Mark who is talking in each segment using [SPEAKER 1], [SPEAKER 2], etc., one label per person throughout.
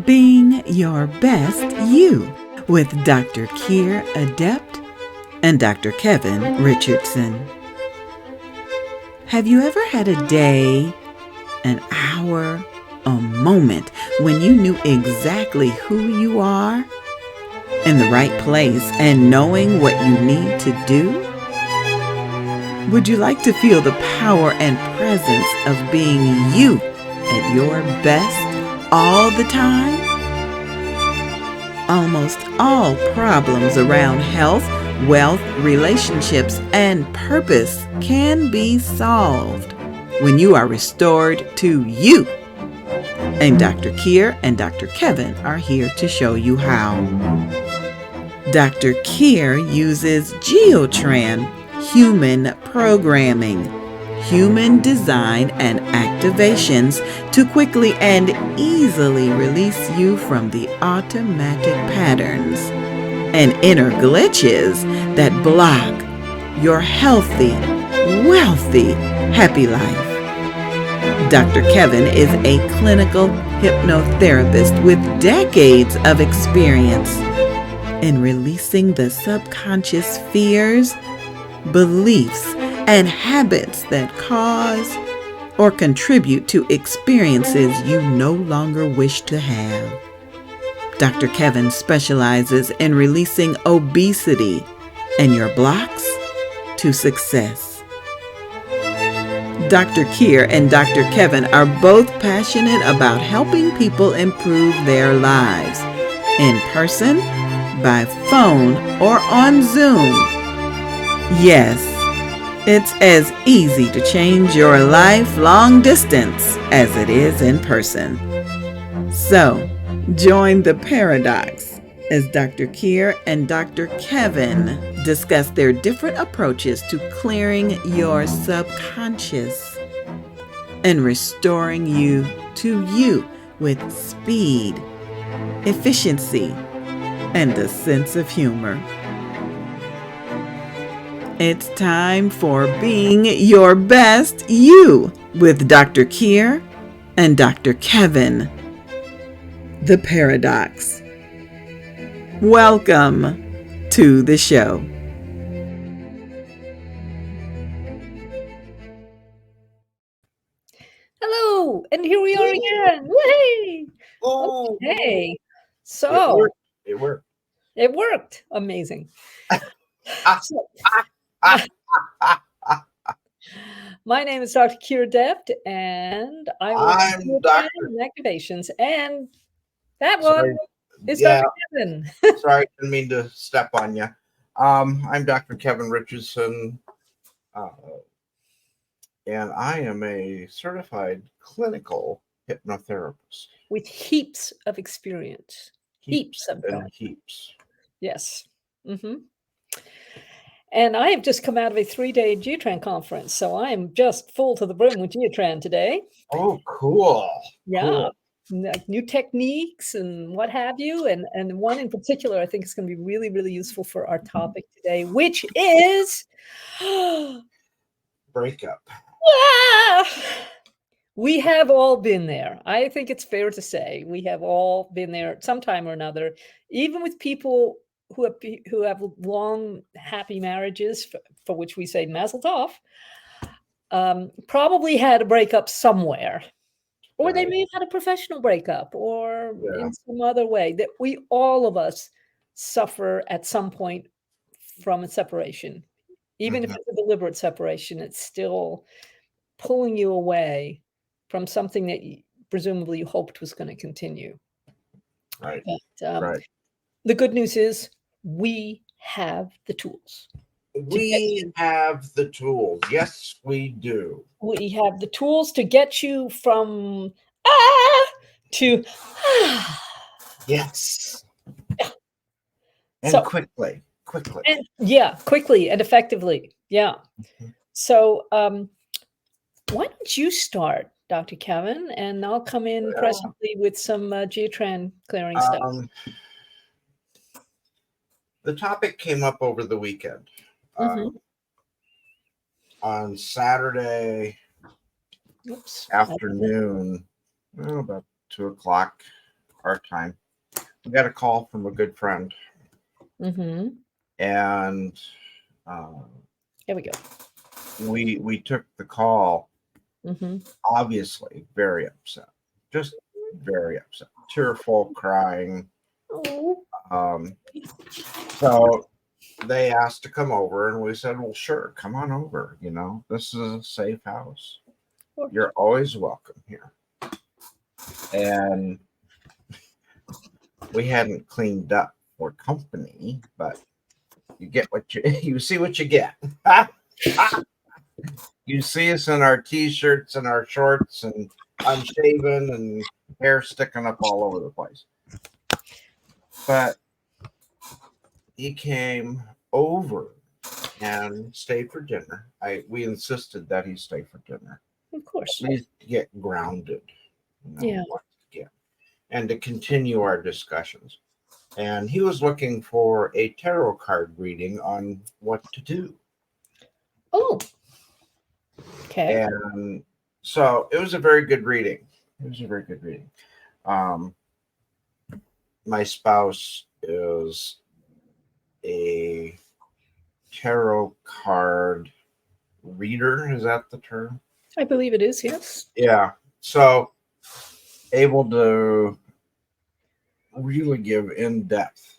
[SPEAKER 1] Being Your Best You with Dr. Kier Adept and Dr. Kevin Richardson. Have you ever had a day, an hour, a moment when you knew exactly who you are, in the right place, and knowing what you need to do? Would you like to feel the power and presence of being you at your best all the time? Almost all problems around health, wealth, relationships, and purpose can be solved when you are restored to you. And Dr. Kier and Dr. Kevin are here to show you how. Dr. Kier uses Geotran human programming, human design, and activations to quickly and easily release you from the automatic patterns and inner glitches that block your healthy, wealthy, happy life. Dr. Kevin is a clinical hypnotherapist with decades of experience in releasing the subconscious fears, beliefs, and habits that cause or contribute to experiences you no longer wish to have. Dr. Kevin specializes in releasing obesity and your blocks to success. Dr. Kier and Dr. Kevin are both passionate about helping people improve their lives in person, by phone, or on Zoom. Yes, it's as easy to change your life long distance as it is in person. So, join the paradox as Dr. Kier and Dr. Kevin discuss their different approaches to clearing your subconscious and restoring you to you with speed, efficiency, and a sense of humor. It's time for Being Your Best You with Dr. Kier and Dr. Kevin. The Paradox. Welcome to the show.
[SPEAKER 2] Hello, and here we are again. Whee!
[SPEAKER 3] Oh,
[SPEAKER 2] Okay,
[SPEAKER 3] it
[SPEAKER 2] so
[SPEAKER 3] worked. It worked.
[SPEAKER 2] it worked. Amazing.
[SPEAKER 3] Ah,
[SPEAKER 2] So,
[SPEAKER 3] ah, ah, ah.
[SPEAKER 2] my name is Dr. Kier Deft, and I work
[SPEAKER 3] I'm
[SPEAKER 2] with
[SPEAKER 3] Dr.
[SPEAKER 2] and activations. And that one
[SPEAKER 3] Sorry.
[SPEAKER 2] is
[SPEAKER 3] Yeah,
[SPEAKER 2] Dr. Kevin.
[SPEAKER 3] sorry, I didn't mean to step on you. I'm Dr. Kevin Richardson, uh, and I am a certified clinical hypnotherapist.
[SPEAKER 2] With heaps of experience. Heaps of
[SPEAKER 3] And
[SPEAKER 2] them.
[SPEAKER 3] heaps.
[SPEAKER 2] Yes. hmm And I have just come out of a 3-day Geotran conference, so I am just full to the brim with Geotran today.
[SPEAKER 3] Oh, cool.
[SPEAKER 2] Yeah. Like new techniques and what have you. And one in particular, I think is going to be really, really useful for our topic today, which is
[SPEAKER 3] Breakup.
[SPEAKER 2] we have all been there. I think it's fair to say we have all been there at some time or another, even with people who have long, happy marriages, for which we say mazel tov, probably had a breakup somewhere. Or they
[SPEAKER 3] Right.
[SPEAKER 2] may have had a professional breakup or
[SPEAKER 3] Yeah.
[SPEAKER 2] in some other way that we all of us suffer at some point from a separation. Even if
[SPEAKER 3] Mhm.
[SPEAKER 2] it's a deliberate separation, it's still pulling you away from something that presumably you hoped was going to continue.
[SPEAKER 3] Right.
[SPEAKER 2] But
[SPEAKER 3] Right.
[SPEAKER 2] the good news is we have the tools to get
[SPEAKER 3] We
[SPEAKER 2] you.
[SPEAKER 3] have the tools. Yes, we do.
[SPEAKER 2] We have the tools to get you from ah to ah.
[SPEAKER 3] Yes. And
[SPEAKER 2] So
[SPEAKER 3] quickly. Quickly.
[SPEAKER 2] and yeah, quickly and effectively. Yeah.
[SPEAKER 3] Mhm.
[SPEAKER 2] So why don't you start, Dr. Kevin, and I'll come in
[SPEAKER 3] Well,
[SPEAKER 2] presently with some Geotran clearing stuff.
[SPEAKER 3] um, the topic came up over the weekend.
[SPEAKER 2] hmm
[SPEAKER 3] On Saturday
[SPEAKER 2] Oops.
[SPEAKER 3] afternoon, about 2 o'clock. our time, we got a call from a good friend,
[SPEAKER 2] Mm-hmm.
[SPEAKER 3] and
[SPEAKER 2] Here we go.
[SPEAKER 3] we took the call.
[SPEAKER 2] Mm-hmm.
[SPEAKER 3] Obviously, very upset, just very upset, tearful, crying.
[SPEAKER 2] Oh,
[SPEAKER 3] Um, so they asked to come over, and we said, "Well, sure, come on over. You know, this is a safe house.
[SPEAKER 2] of
[SPEAKER 3] You're always welcome here." And we hadn't cleaned up for company, but you get what you see what you get. You see us in our t-shirts and our shorts and unshaven and hair sticking up all over the place. But he came over and stayed for dinner. We insisted that he stay for dinner.
[SPEAKER 2] course.
[SPEAKER 3] At least get grounded,
[SPEAKER 2] Yeah.
[SPEAKER 3] once again, and to continue our discussions. And he was looking for a tarot card reading on what to do.
[SPEAKER 2] Oh. Okay.
[SPEAKER 3] And so it was a very good reading. It was a very good reading. My spouse is a tarot card reader. Is that the term?
[SPEAKER 2] I believe it is. Yes.
[SPEAKER 3] Yeah. So able to really give in-depth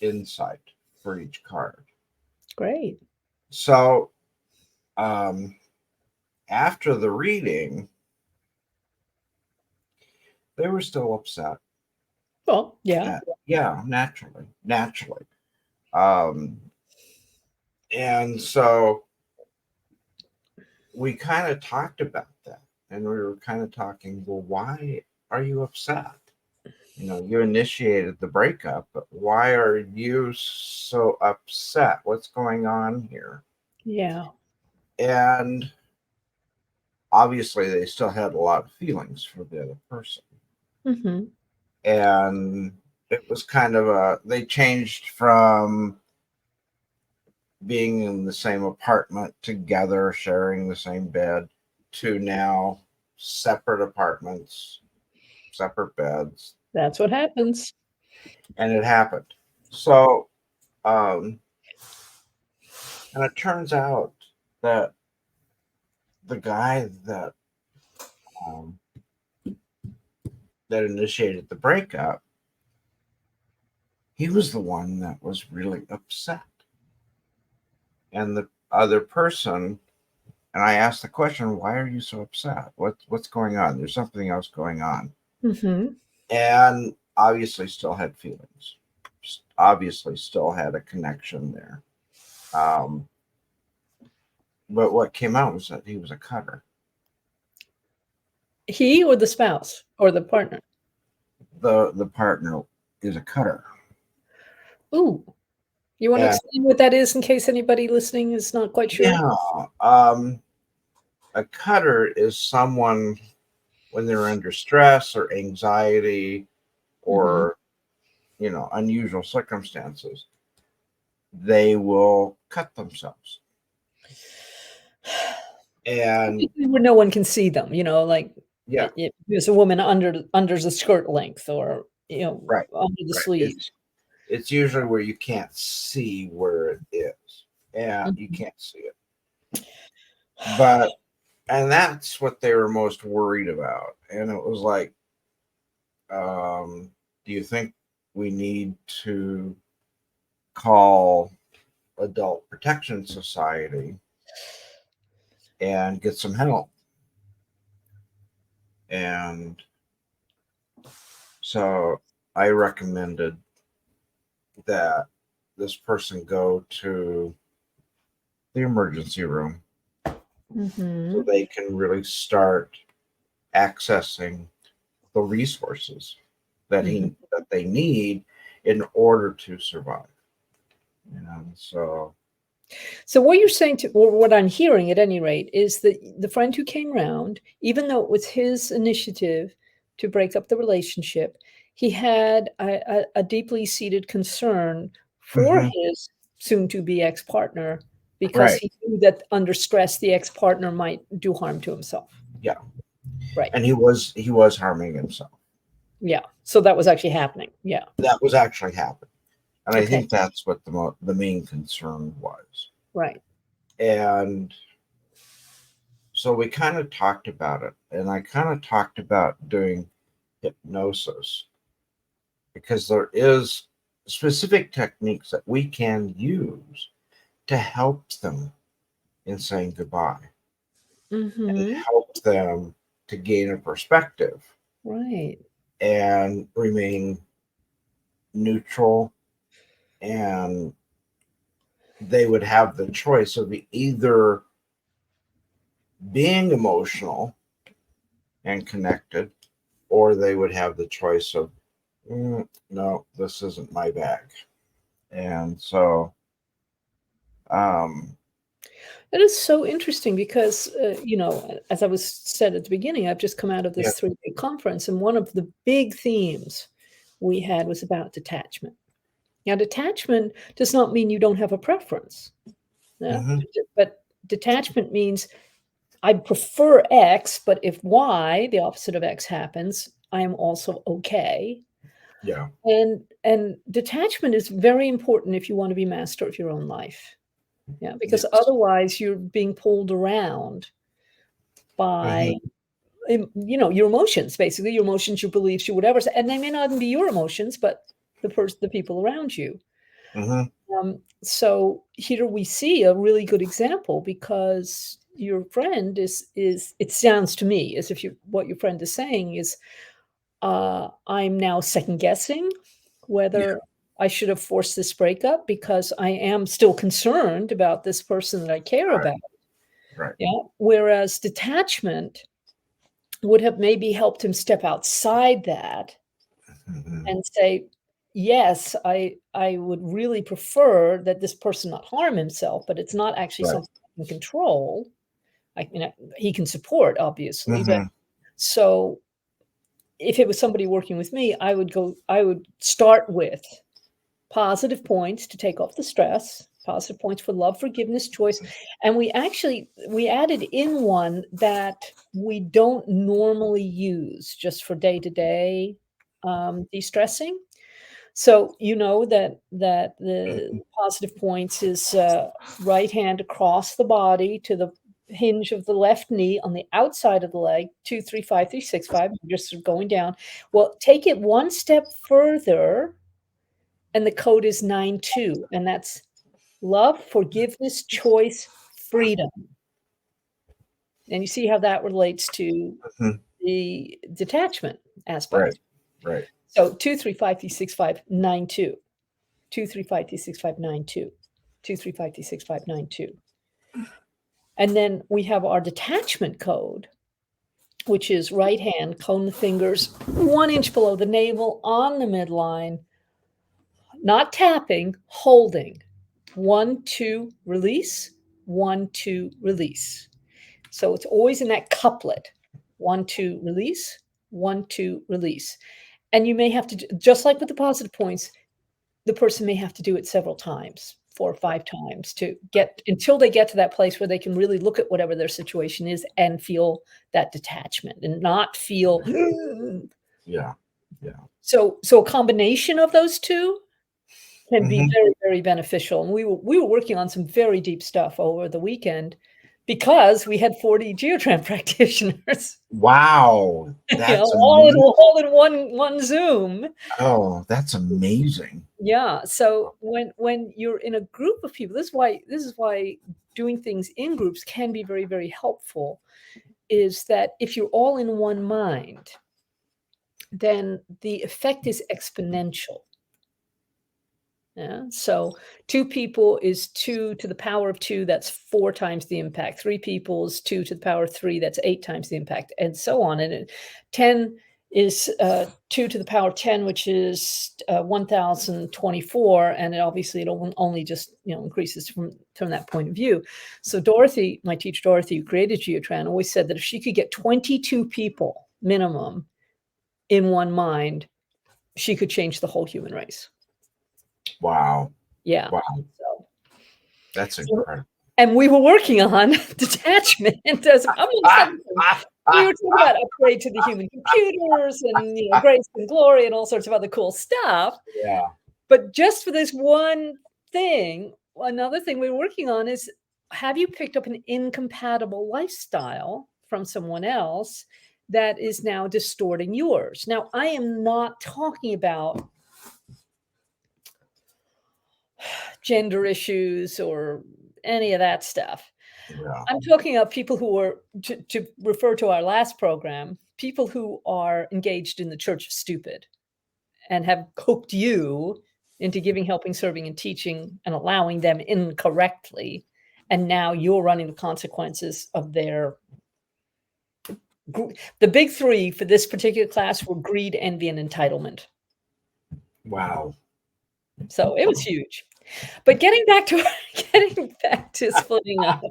[SPEAKER 3] insight for each card.
[SPEAKER 2] Great.
[SPEAKER 3] So after the reading, they were still upset.
[SPEAKER 2] Well, yeah.
[SPEAKER 3] Yeah, naturally. Um, and so we kind of talked about that, and we were kind of talking, well, why are you upset? You initiated the breakup, but why are you so upset? What's going on here?
[SPEAKER 2] Yeah.
[SPEAKER 3] And obviously, they still had a lot of feelings for the other person.
[SPEAKER 2] Mm-hmm.
[SPEAKER 3] And it was kind of they changed from being in the same apartment together, sharing the same bed, to now separate apartments, separate beds.
[SPEAKER 2] That's what happens.
[SPEAKER 3] And it happened. So, and it turns out that the guy um, that initiated the breakup, he was the one that was really upset. And the other person, and I asked the question, why are you so upset? What's going on? There's something else going on.
[SPEAKER 2] Mm-hmm.
[SPEAKER 3] And obviously still had feelings. Obviously still had a connection there. But what came out was that he was a cutter.
[SPEAKER 2] He or the spouse or the partner?
[SPEAKER 3] The partner is a cutter.
[SPEAKER 2] Ooh. You want to
[SPEAKER 3] And
[SPEAKER 2] explain what that is in case anybody listening is not quite sure?
[SPEAKER 3] yeah, a cutter is someone when they're under stress or anxiety or unusual circumstances, they will cut themselves. And
[SPEAKER 2] Where no one can see them, like
[SPEAKER 3] yeah,
[SPEAKER 2] there's a woman under the skirt length or
[SPEAKER 3] right,
[SPEAKER 2] under the
[SPEAKER 3] right.
[SPEAKER 2] sleeve.
[SPEAKER 3] It's usually where you can't see where it is, and you
[SPEAKER 2] Mhm.
[SPEAKER 3] can't see it. And that's what they were most worried about. And it was like, do you think we need to call Adult Protection Society and get some help? And so I recommended that this person go to the emergency room so they can really start accessing the resources that they need in order to survive.
[SPEAKER 2] So what you're saying or what I'm hearing at any rate, is that the friend who came round, even though it was his initiative to break up the relationship, he had a deeply seated concern for
[SPEAKER 3] Mhm.
[SPEAKER 2] his soon-to-be ex-partner because
[SPEAKER 3] Right.
[SPEAKER 2] he knew that under stress, the ex-partner might do harm to himself.
[SPEAKER 3] Yeah.
[SPEAKER 2] Right.
[SPEAKER 3] And he was harming himself.
[SPEAKER 2] Yeah. So that was actually happening. Yeah.
[SPEAKER 3] That was actually happening. And I
[SPEAKER 2] Okay.
[SPEAKER 3] think that's what the main concern was.
[SPEAKER 2] Right.
[SPEAKER 3] And so we kind of talked about it. And I kind of talked about doing hypnosis because there is specific techniques that we can use to help them in saying goodbye and
[SPEAKER 2] Mm-hmm.
[SPEAKER 3] help them to gain a perspective
[SPEAKER 2] Right.
[SPEAKER 3] and remain neutral, and they would have the choice of either being emotional and connected, or they would have the choice of no, this isn't my bag. And so um
[SPEAKER 2] That is so interesting because, as I was said at the beginning, I've just come out of
[SPEAKER 3] yeah.
[SPEAKER 2] this 3-day conference, and one of the big themes we had was about detachment. Now, detachment does not mean you don't have a preference. Yeah?
[SPEAKER 3] Hmm.
[SPEAKER 2] But detachment means I prefer X, but if Y, the opposite of X, happens, I am also okay.
[SPEAKER 3] Yeah.
[SPEAKER 2] And detachment is very important if you want to be master of your own life. Yeah, because
[SPEAKER 3] Yes.
[SPEAKER 2] otherwise you're being pulled around by
[SPEAKER 3] Hmm.
[SPEAKER 2] your emotions, basically your emotions, your beliefs, your whatever, and they may not even be your emotions, but the people around you.
[SPEAKER 3] Hmm.
[SPEAKER 2] So here we see a really good example because your friend is it sounds to me as if you what your friend is saying is I'm now second guessing
[SPEAKER 3] Yeah.
[SPEAKER 2] whether I should have forced this breakup because I am still concerned about this person that I care
[SPEAKER 3] Right.
[SPEAKER 2] about.
[SPEAKER 3] Right.
[SPEAKER 2] Yeah. Whereas detachment would have maybe helped him step outside that
[SPEAKER 3] Hmm.
[SPEAKER 2] and say, yes, I would really prefer that this person not harm himself, but it's not actually
[SPEAKER 3] Right.
[SPEAKER 2] something I can control. He can support, obviously, but
[SPEAKER 3] Hmm.
[SPEAKER 2] so if it was somebody working with me, I would start with positive points to take off the stress, positive points for love, forgiveness, choice. And we added in one that we don't normally use just for day-to-day de-stressing. So you know that the positive points is right hand across the body to the hinge of the left knee on the outside of the leg, 2, 3, 5, 3, 6, 5, just going down. Well, take it one step further, and the code is 9-2, and that's love, forgiveness, choice, freedom. And you see how that relates to
[SPEAKER 3] Hmm.
[SPEAKER 2] the detachment
[SPEAKER 3] Right.
[SPEAKER 2] aspect.
[SPEAKER 3] Right.
[SPEAKER 2] So 2, 3, 5, 3, 6, 5, 9, 2. 2, 3, 5, 2, 6, 5, 9, 2. 2, 3, 5, 2, 6, 5, 9, 2. And then we have our detachment code, which is right hand, cone the fingers 1 inch below the navel on the midline, not tapping, holding. 1, 2, release. 1, 2, release. So it's always in that couplet. 1, 2, release. 1, 2, release. And you may have to, just like with the positive points, the person may have to do it several times, 4 or 5 times to get until they get to that place where they can really look at whatever their situation is and feel that detachment and not feel
[SPEAKER 3] Yeah. Yeah.
[SPEAKER 2] so a combination of those 2 can be
[SPEAKER 3] Hmm.
[SPEAKER 2] very, very beneficial, and we were working on some very deep stuff over the weekend because we had 40 geotram practitioners,
[SPEAKER 3] Wow. That's amazing.
[SPEAKER 2] all in one Zoom.
[SPEAKER 3] Oh, that's amazing.
[SPEAKER 2] Yeah, so when you're in a group of people, this is why doing things in groups can be very, very helpful, is that if you're all in one mind, then the effect is exponential. Yeah. So 2 people is 2 to the power of 2, that's 4 times the impact. 3 people is 2 to the power of 3, that's 8 times the impact, and so on. And 10 is 2 to the power of 10, which is 1024. And it only just increases from that point of view. So Dorothy, my teacher Dorothy, who created Geotran, always said that if she could get 22 people minimum in one mind, she could change the whole human race.
[SPEAKER 3] Wow.
[SPEAKER 2] Yeah.
[SPEAKER 3] Wow.
[SPEAKER 2] So
[SPEAKER 3] That's
[SPEAKER 2] So
[SPEAKER 3] incredible.
[SPEAKER 2] And we were working on detachment. As among some things. We were talking about upgrade to the human computers and grace and glory and all sorts of other cool stuff.
[SPEAKER 3] Yeah.
[SPEAKER 2] But just for this one thing, another thing we're working on is, have you picked up an incompatible lifestyle from someone else that is now distorting yours? Now, I am not talking about gender issues or any of that stuff.
[SPEAKER 3] Yeah.
[SPEAKER 2] I'm talking about people who are, to refer to our last program, people who are engaged in the church of stupid and have coaxed you into giving, helping, serving, and teaching and allowing them incorrectly. And now you're running the consequences of their. The big three for this particular class were greed, envy, and entitlement.
[SPEAKER 3] Wow.
[SPEAKER 2] So it was huge. But getting back to splitting up,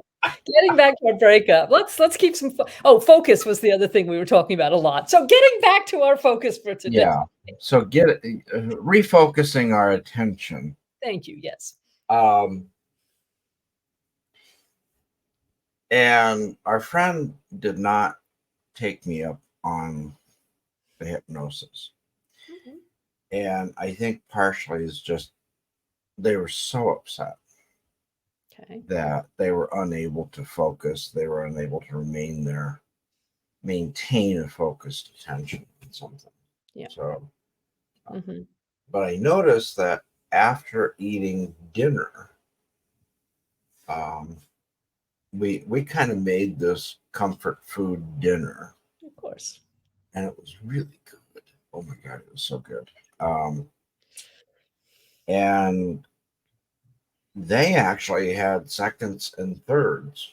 [SPEAKER 2] getting back to our breakup. Let's keep some. Focus was the other thing we were talking about a lot. So getting back to our focus for today.
[SPEAKER 3] Yeah. So refocusing our attention.
[SPEAKER 2] Thank you. Yes.
[SPEAKER 3] And our friend did not take me up on the hypnosis.
[SPEAKER 2] Mhm.
[SPEAKER 3] And I think partially is just they were so upset
[SPEAKER 2] Okay.
[SPEAKER 3] that they were unable to focus. They were unable to maintain a focused attention on something.
[SPEAKER 2] Yeah.
[SPEAKER 3] So,
[SPEAKER 2] Mhm.
[SPEAKER 3] but I noticed that after eating dinner, we kind of made this comfort food dinner,
[SPEAKER 2] Of course.
[SPEAKER 3] and it was really good. Oh my god, it was so good. And they actually had seconds and thirds.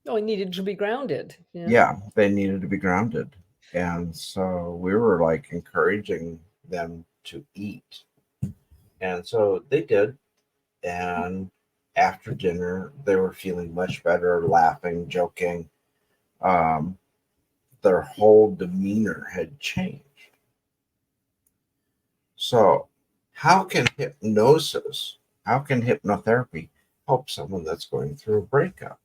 [SPEAKER 2] Oh, it needed to be grounded.
[SPEAKER 3] Yeah, they needed to be grounded. And so we were like encouraging them to eat. And so they did. And after dinner, they were feeling much better, laughing, joking. Um, their whole demeanor had changed. So, how can hypnotherapy help someone that's going through a breakup?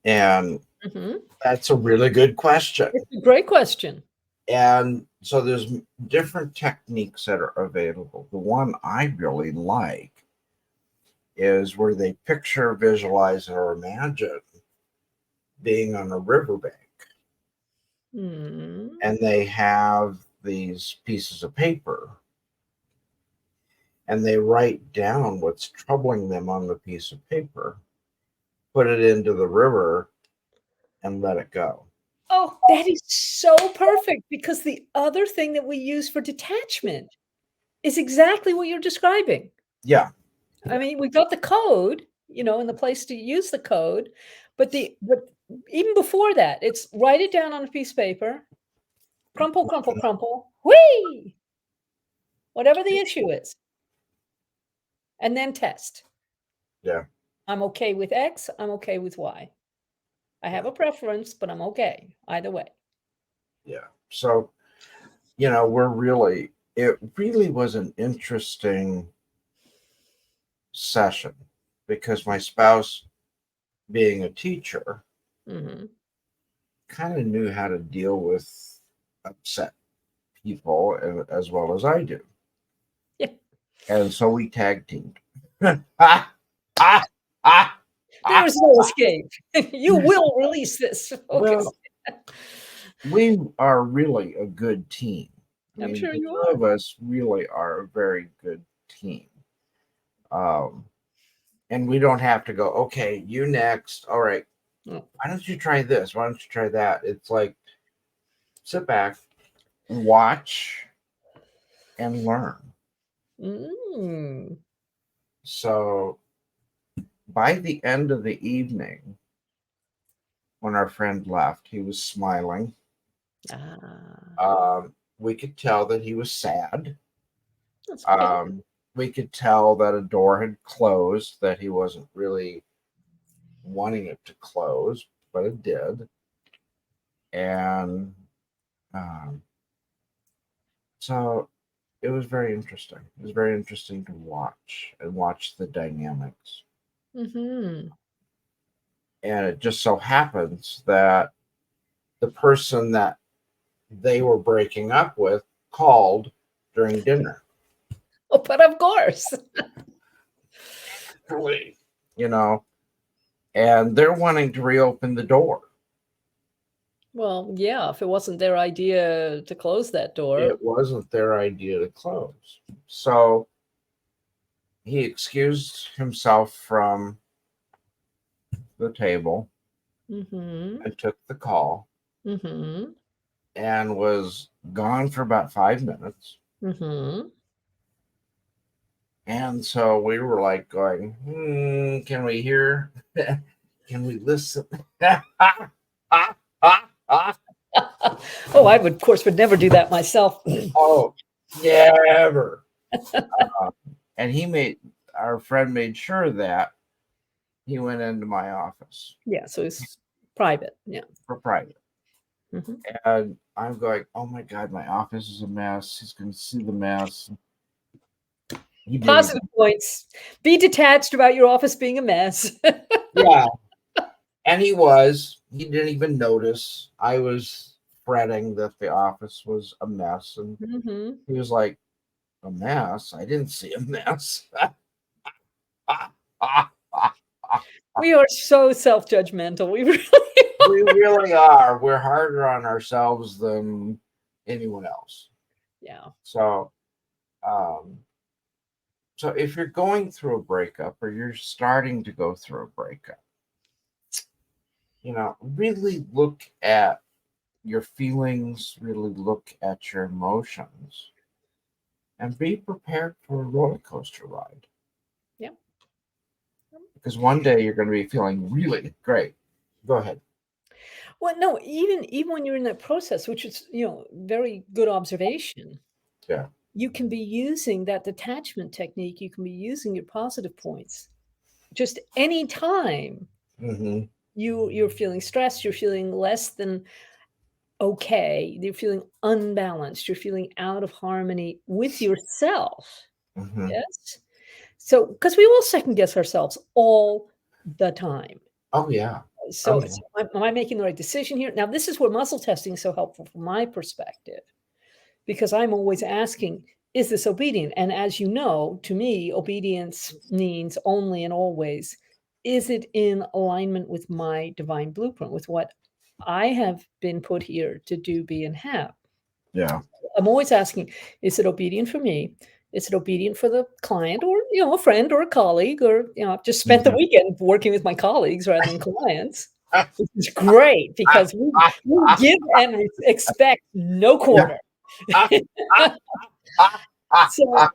[SPEAKER 3] And
[SPEAKER 2] Mhm.
[SPEAKER 3] that's a really good question.
[SPEAKER 2] It's a great question.
[SPEAKER 3] And so there's different techniques that are available. The one I really like is where they picture, visualize, or imagine being on a riverbank.
[SPEAKER 2] Mm.
[SPEAKER 3] And they have these pieces of paper and they write down what's troubling them on the piece of paper, put it into the river, and let it go.
[SPEAKER 2] Oh, that is so perfect, because the other thing that we use for detachment is exactly what you're describing.
[SPEAKER 3] Yeah.
[SPEAKER 2] I mean, we've got the code, and the place to use the code, but even before that, it's write it down on a piece of paper, crumple, crumple, crumple, whee! Whatever the issue is, and then test.
[SPEAKER 3] Yeah.
[SPEAKER 2] I'm okay with X, I'm okay with Y. I have a preference, but I'm okay either way.
[SPEAKER 3] Yeah. So, it really was an interesting session because my spouse, being a teacher,
[SPEAKER 2] Mhm.
[SPEAKER 3] kind of knew how to deal with upset people as well as I do.
[SPEAKER 2] Yeah.
[SPEAKER 3] And so we tag teamed. ah, ah, ah,
[SPEAKER 2] There is no escape. You will release this focus.
[SPEAKER 3] Well, we are really a good team. I
[SPEAKER 2] I'm
[SPEAKER 3] mean,
[SPEAKER 2] sure
[SPEAKER 3] the
[SPEAKER 2] you
[SPEAKER 3] two
[SPEAKER 2] are.
[SPEAKER 3] of us really are a very good team. Um, and we don't have to go, okay, you next. All right,
[SPEAKER 2] Mm.
[SPEAKER 3] why don't you try this? Why don't you try that? It's like sit back, watch, and learn.
[SPEAKER 2] Mm.
[SPEAKER 3] So by the end of the evening, when our friend left, he was smiling.
[SPEAKER 2] Ah,
[SPEAKER 3] We could tell that he was sad.
[SPEAKER 2] that's okay.
[SPEAKER 3] We could tell that a door had closed, that he wasn't really wanting it to close, but it did. And um, so it was very interesting. It was very interesting to watch and watch the dynamics.
[SPEAKER 2] Mm-hmm.
[SPEAKER 3] And it just so happens that the person that they were breaking up with called during dinner.
[SPEAKER 2] Oh, but of course.
[SPEAKER 3] You know, and they're wanting to reopen the door.
[SPEAKER 2] Well, yeah, if it wasn't their idea to close that door.
[SPEAKER 3] It wasn't their idea to close. So he excused himself from the table
[SPEAKER 2] Mm-hmm.
[SPEAKER 3] and took the call
[SPEAKER 2] Mm-hmm.
[SPEAKER 3] and was gone for about 5 minutes.
[SPEAKER 2] Mm-hmm.
[SPEAKER 3] And so we were like going, can we hear? Can we listen?
[SPEAKER 2] Oh, I would, of course, would never do that myself.
[SPEAKER 3] Oh, never. And our friend made sure that he went into my office
[SPEAKER 2] Yeah, so it's private. Yeah.
[SPEAKER 3] for private.
[SPEAKER 2] Mm-hmm.
[SPEAKER 3] And I'm going, oh my God, my office is a mess. He's going to see the mess. He didn't
[SPEAKER 2] Positive points. Be detached about your office being a mess.
[SPEAKER 3] yeah. And he didn't even notice. I was fretting that the office was a mess. And
[SPEAKER 2] Mm-hmm.
[SPEAKER 3] he was like, a mess? I didn't see a mess.
[SPEAKER 2] We are so self-judgmental. We really
[SPEAKER 3] We really are. We're harder on ourselves than anyone else.
[SPEAKER 2] Yeah.
[SPEAKER 3] So, so if you're going through a breakup or you're starting to go through a breakup, really look at your feelings, really look at your emotions, and be prepared for a roller coaster ride.
[SPEAKER 2] Yeah.
[SPEAKER 3] Because one day you're going to be feeling really great. Go ahead.
[SPEAKER 2] Well, no, even when you're in that process, which is, very good observation,
[SPEAKER 3] Yeah.
[SPEAKER 2] you can be using that detachment technique. You can be using your positive points just any time
[SPEAKER 3] Mm-hmm.
[SPEAKER 2] you're feeling stressed, you're feeling less than okay, you're feeling unbalanced, you're feeling out of harmony with yourself.
[SPEAKER 3] Mm-hmm.
[SPEAKER 2] Yes. So, because we will second guess ourselves all the time.
[SPEAKER 3] Oh, yeah.
[SPEAKER 2] So, am I making the right decision here? Now, this is where muscle testing is so helpful from my perspective, because I'm always asking, is this obedient? And as you know, to me, obedience means only and always, is it in alignment with my divine blueprint, with what I have been put here to do, be, and have?
[SPEAKER 3] Yeah.
[SPEAKER 2] I'm always asking, is it obedient for me? Is it obedient for the client or, a friend or a colleague? Or, I've just spent the weekend working with my colleagues rather than clients. Which is great because we give and expect no quarter. So,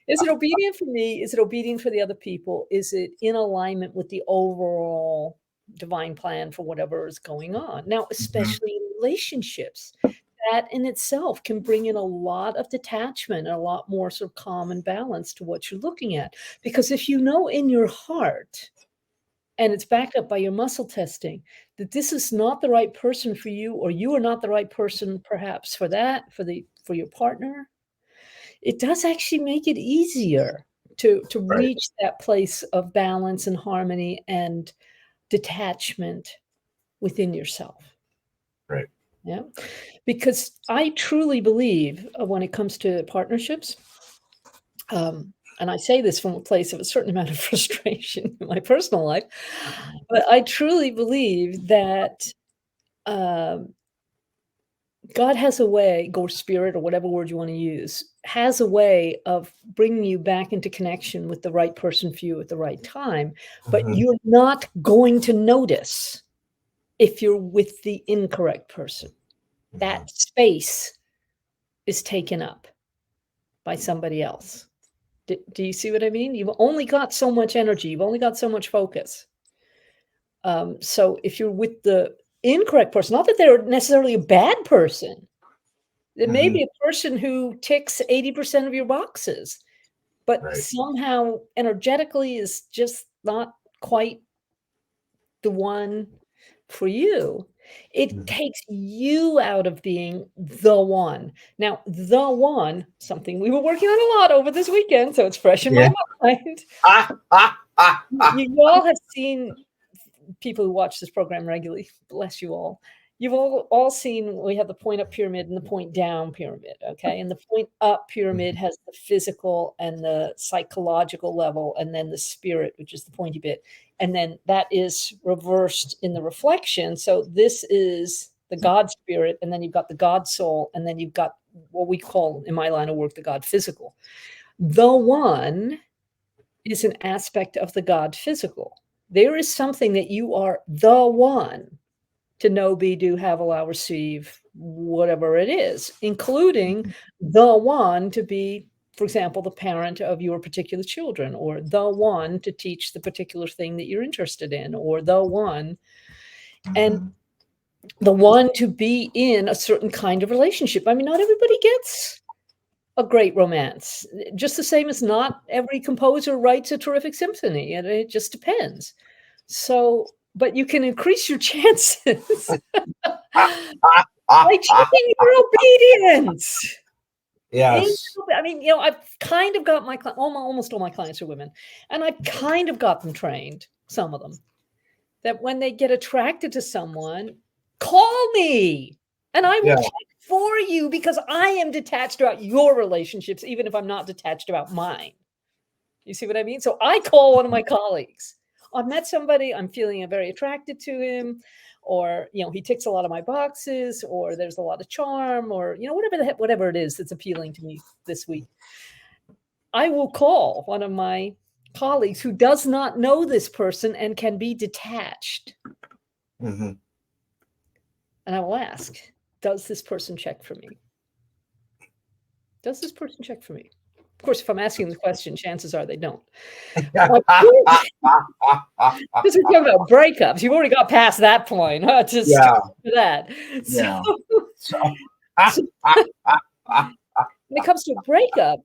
[SPEAKER 2] is it obedient for me? Is it obedient for the other people? Is it in alignment with the overall divine plan for whatever is going on? Now, especially in relationships, that in itself can bring in a lot of detachment and a lot more sort of calm and balance to what you're looking at. Because if you know in your heart, and it's backed up by your muscle testing, that this is not the right person for you, or you are not the right person perhaps for for your partner, it does actually make it easier to
[SPEAKER 3] Right.
[SPEAKER 2] reach that place of balance and harmony and detachment within yourself.
[SPEAKER 3] Right.
[SPEAKER 2] Yeah. Because I truly believe when it comes to partnerships, and I say this from a place of a certain amount of frustration in my personal life, but I truly believe that um, God has a way, or spirit, or whatever word you want to use, has a way of bringing you back into connection with the right person for you at the right time. But
[SPEAKER 3] Mhm.
[SPEAKER 2] you're not going to notice if you're with the incorrect person. That space is taken up by somebody else. Do you see what I mean? You've only got so much energy. You've only got so much focus. So if you're with the incorrect person, not that they're necessarily a bad person, it may
[SPEAKER 3] Mhm.
[SPEAKER 2] be a person who ticks 80% of your boxes, but
[SPEAKER 3] Right.
[SPEAKER 2] somehow energetically is just not quite the one for you. It takes you out of being the one. Now, the one, something we were working on a lot over this weekend, so it's fresh in my mind. You all have seen people who watch this program regularly, bless you all. You've all seen we have the point up pyramid and the point down pyramid, okay? And the point up pyramid has the physical and the psychological level, and then the spirit, which is the pointy bit. And then that is reversed in the reflection. So this is the God spirit, and then you've got the God soul, and then you've got what we call, in my line of work, the God physical. The one is an aspect of the God physical. There is something that you are the one to know, be, do, have, allow, receive, whatever it is, including the one to be, for example, the parent of your particular children, or the one to teach the particular thing that you're interested in, or the one, and the one to be in a certain kind of relationship. I mean, not everybody gets a great romance, just the same as not every composer writes a terrific symphony, and it just depends. So, but you can increase your chances by checking your obedience.
[SPEAKER 3] Yes.
[SPEAKER 2] I mean, I've kind of got almost all my clients are women, and I've kind of got them trained, some of them, that when they get attracted to someone, call me and I will check for you, because I am detached about your relationships, even if I'm not detached about mine. You see what I mean? So I call one of my colleagues. I've met somebody, I'm feeling very attracted to him, or, he ticks a lot of my boxes, or there's a lot of charm, or, whatever it is that's appealing to me this week. I will call one of my colleagues who does not know this person and can be detached.
[SPEAKER 3] Mm-hmm.
[SPEAKER 2] And I will ask, does this person check for me? Does this person check for me? Of course, if I'm asking the question, chances are they don't. Because we're talking about breakups. You've already got past that point. Just that.
[SPEAKER 3] Yeah.
[SPEAKER 2] So when it comes to a breakup,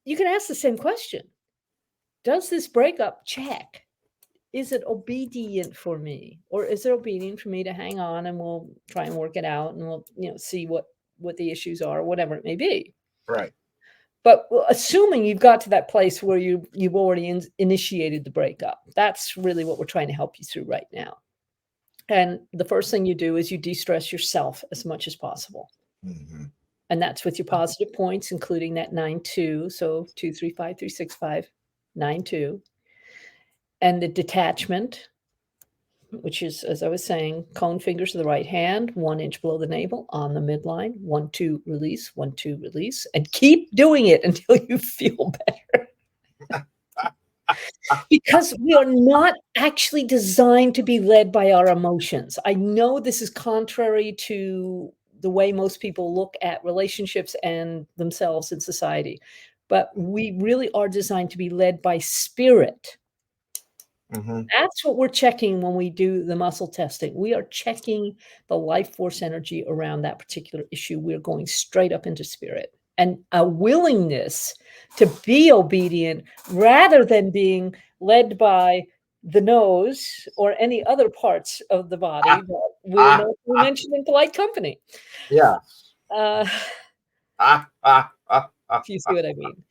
[SPEAKER 2] you can ask the same question. Does this breakup check? Is it obedient for me? Or is it obedient for me to hang on, and we'll try and work it out, and we'll, see what the issues are, or whatever it may be.
[SPEAKER 3] Right.
[SPEAKER 2] But assuming you've got to that place where you've already initiated the breakup, that's really what we're trying to help you through right now. And the first thing you do is you de-stress yourself as much as possible.
[SPEAKER 3] Mm-hmm.
[SPEAKER 2] And that's with your positive points, including that 9-2. So 2, 3, 5, 3, 6, 5, 9, 2. And the detachment, which is, as I was saying, cone fingers to the right hand, 1 inch below the navel on the midline, 1, 2, release, 1, 2, release, and keep doing it until you feel better. Because we are not actually designed to be led by our emotions. I know this is contrary to the way most people look at relationships and themselves in society, but we really are designed to be led by spirit.
[SPEAKER 3] Mm-hmm.
[SPEAKER 2] That's what we're checking when we do the muscle testing. We are checking the life force energy around that particular issue. We're going straight up into spirit, and a willingness to be obedient rather than being led by the nose or any other parts of the body that we mentioned in polite company.
[SPEAKER 3] Yeah.
[SPEAKER 2] If you see what I mean.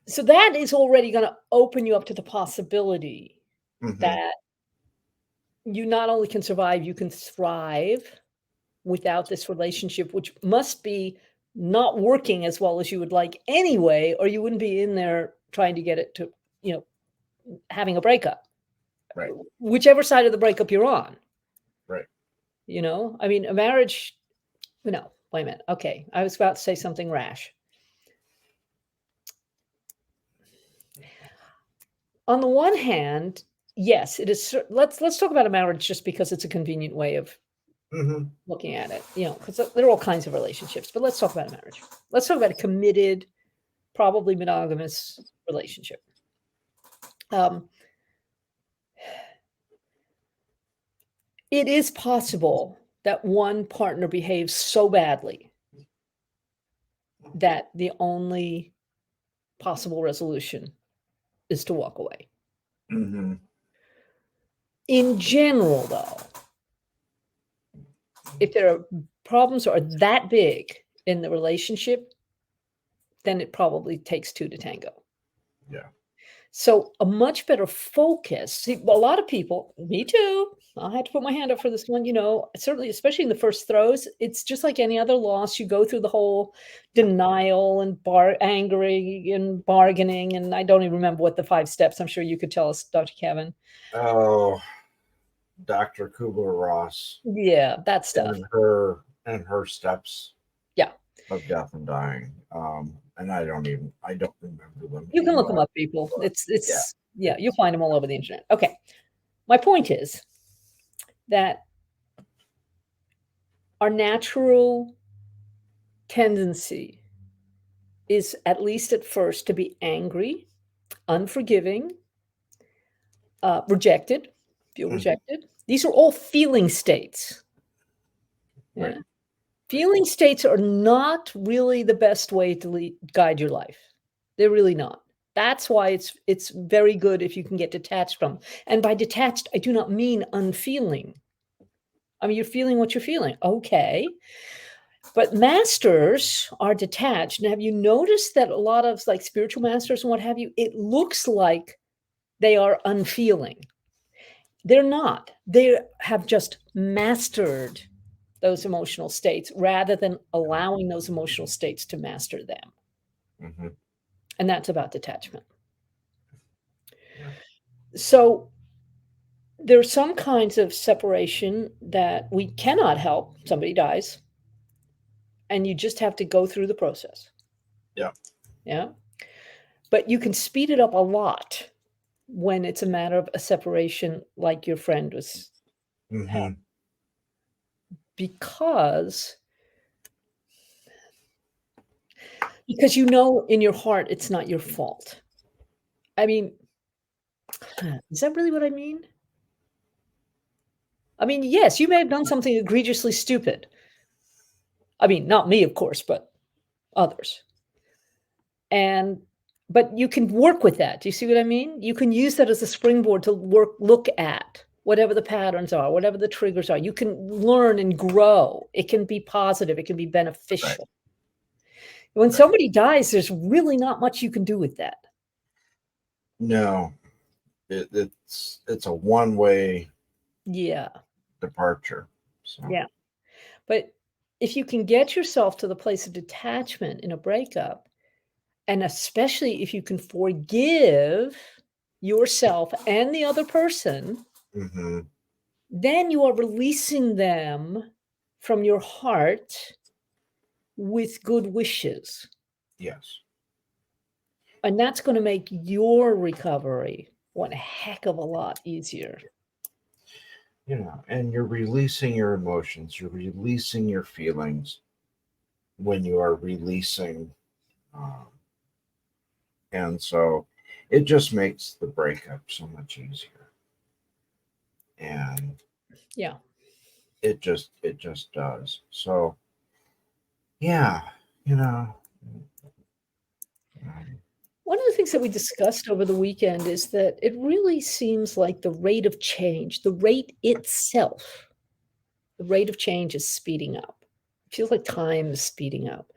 [SPEAKER 2] So that is already going to open you up to the possibility that you not only can survive, you can thrive without this relationship, which must be not working as well as you would like anyway, or you wouldn't be in there trying to get it to, having a breakup.
[SPEAKER 3] Right.
[SPEAKER 2] Whichever side of the breakup you're on.
[SPEAKER 3] Right.
[SPEAKER 2] I mean, a marriage, no, wait a minute. Okay. I was about to say something rash. On the one hand, yes, it is. Let's talk about a marriage just because it's a convenient way of looking at it, because there are all kinds of relationships. But let's talk about a marriage. Let's talk about a committed, probably monogamous relationship. It is possible that one partner behaves so badly that the only possible resolution is to walk away.
[SPEAKER 3] Mm-hmm.
[SPEAKER 2] In general, though, if there are problems are that big in the relationship, then it probably takes two to tango.
[SPEAKER 3] Yeah.
[SPEAKER 2] So a much better focus. See, a lot of people, me too. I had to put my hand up for this one. Certainly, especially in the first throws, it's just like any other loss. You go through the whole denial and angry and bargaining, and I don't even remember what the 5 steps. I'm sure you could tell us, Dr. Kevin.
[SPEAKER 3] Oh, Dr. Kubler-Ross
[SPEAKER 2] Yeah, that stuff.
[SPEAKER 3] and her steps.
[SPEAKER 2] Yeah.
[SPEAKER 3] Of death and dying. And I don't remember them.
[SPEAKER 2] You can look them
[SPEAKER 3] anymore.
[SPEAKER 2] up, people. Yeah, you'll find them all over the internet. Okay. My point is that our natural tendency is, at least at first, to be angry, unforgiving, rejected, feel rejected. These are all feeling states. Yeah.
[SPEAKER 3] Right.
[SPEAKER 2] Feeling states are not really the best way to guide your life. They're really not. That's why it's very good if you can get detached from. And by detached, I do not mean unfeeling. I mean, you're feeling what you're feeling. Okay. But masters are detached. And have you noticed that a lot of like spiritual masters and what have you, it looks like they are unfeeling. They're not. They have just mastered those emotional states rather than allowing those emotional states to master them.
[SPEAKER 3] Mm-hmm.
[SPEAKER 2] And that's about detachment.
[SPEAKER 3] Yeah.
[SPEAKER 2] So there are some kinds of separation that we cannot help. Somebody dies, and you just have to go through the process.
[SPEAKER 3] Yeah.
[SPEAKER 2] Yeah. But you can speed it up a lot when it's a matter of a separation like your friend was having. Because you know in your heart it's not your fault. I mean, is that really what I mean? I mean, yes, you may have done something egregiously stupid. I mean, not me, of course, but others. But you can work with that. Do you see what I mean? You can use that as a springboard to look at whatever the patterns are, whatever the triggers are. You can learn and grow. It can be positive. It can be beneficial. Right. When somebody dies, there's really not much you can do with that.
[SPEAKER 3] No, it's a one-way departure. So.
[SPEAKER 2] Yeah. But if you can get yourself to the place of detachment in a breakup, and especially if you can forgive yourself and the other person, then you are releasing them from your heart with good wishes.
[SPEAKER 3] Yes.
[SPEAKER 2] And that's going to make your recovery one heck of a lot easier.
[SPEAKER 3] And you're releasing your emotions, you're releasing your feelings when you are releasing. And so it just makes the breakup so much easier. And
[SPEAKER 2] yeah,
[SPEAKER 3] it just does. So yeah,
[SPEAKER 2] one of the things that we discussed over the weekend is that it really seems like the rate of change, the rate itself, the rate of change is speeding up. It feels like time is speeding up.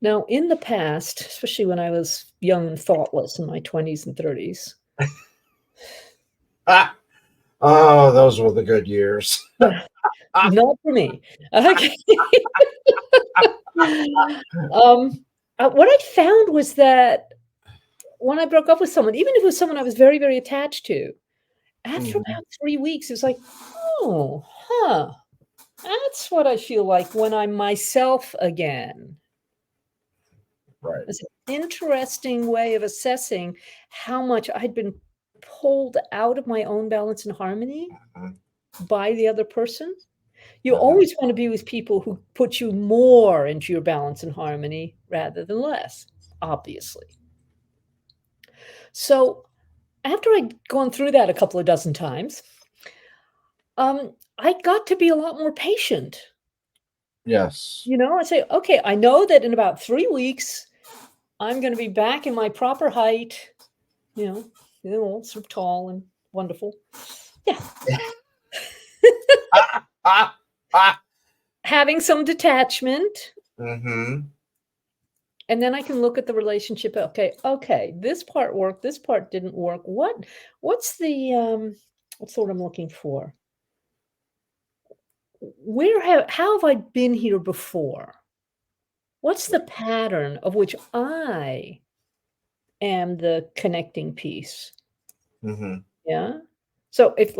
[SPEAKER 2] Now, in the past, especially when I was young and thoughtless in my 20s and 30s.
[SPEAKER 3] Oh, those were the good years.
[SPEAKER 2] Not for me. Okay. What I found was that when I broke up with someone, even if it was someone I was very, very attached to, after about 3 weeks, it was like, oh, that's what I feel like when I'm myself again.
[SPEAKER 3] Right.
[SPEAKER 2] It's an interesting way of assessing how much I'd been pulled out of my own balance and harmony by the other person. You always want to be with people who put you more into your balance and harmony rather than less, obviously. So after I'd gone through that a couple of dozen times, I got to be a lot more patient.
[SPEAKER 3] Yes.
[SPEAKER 2] I say, okay, I know that in about 3 weeks, I'm going to be back in my proper height, sort of tall and wonderful. Yeah. having some detachment.
[SPEAKER 3] Mm-hmm.
[SPEAKER 2] And then I can look at the relationship. Okay, this part worked, this part didn't work. What's what I'm looking for? How have I been here before? What's the pattern of which I am the connecting piece?
[SPEAKER 3] Mm-hmm.
[SPEAKER 2] Yeah. So if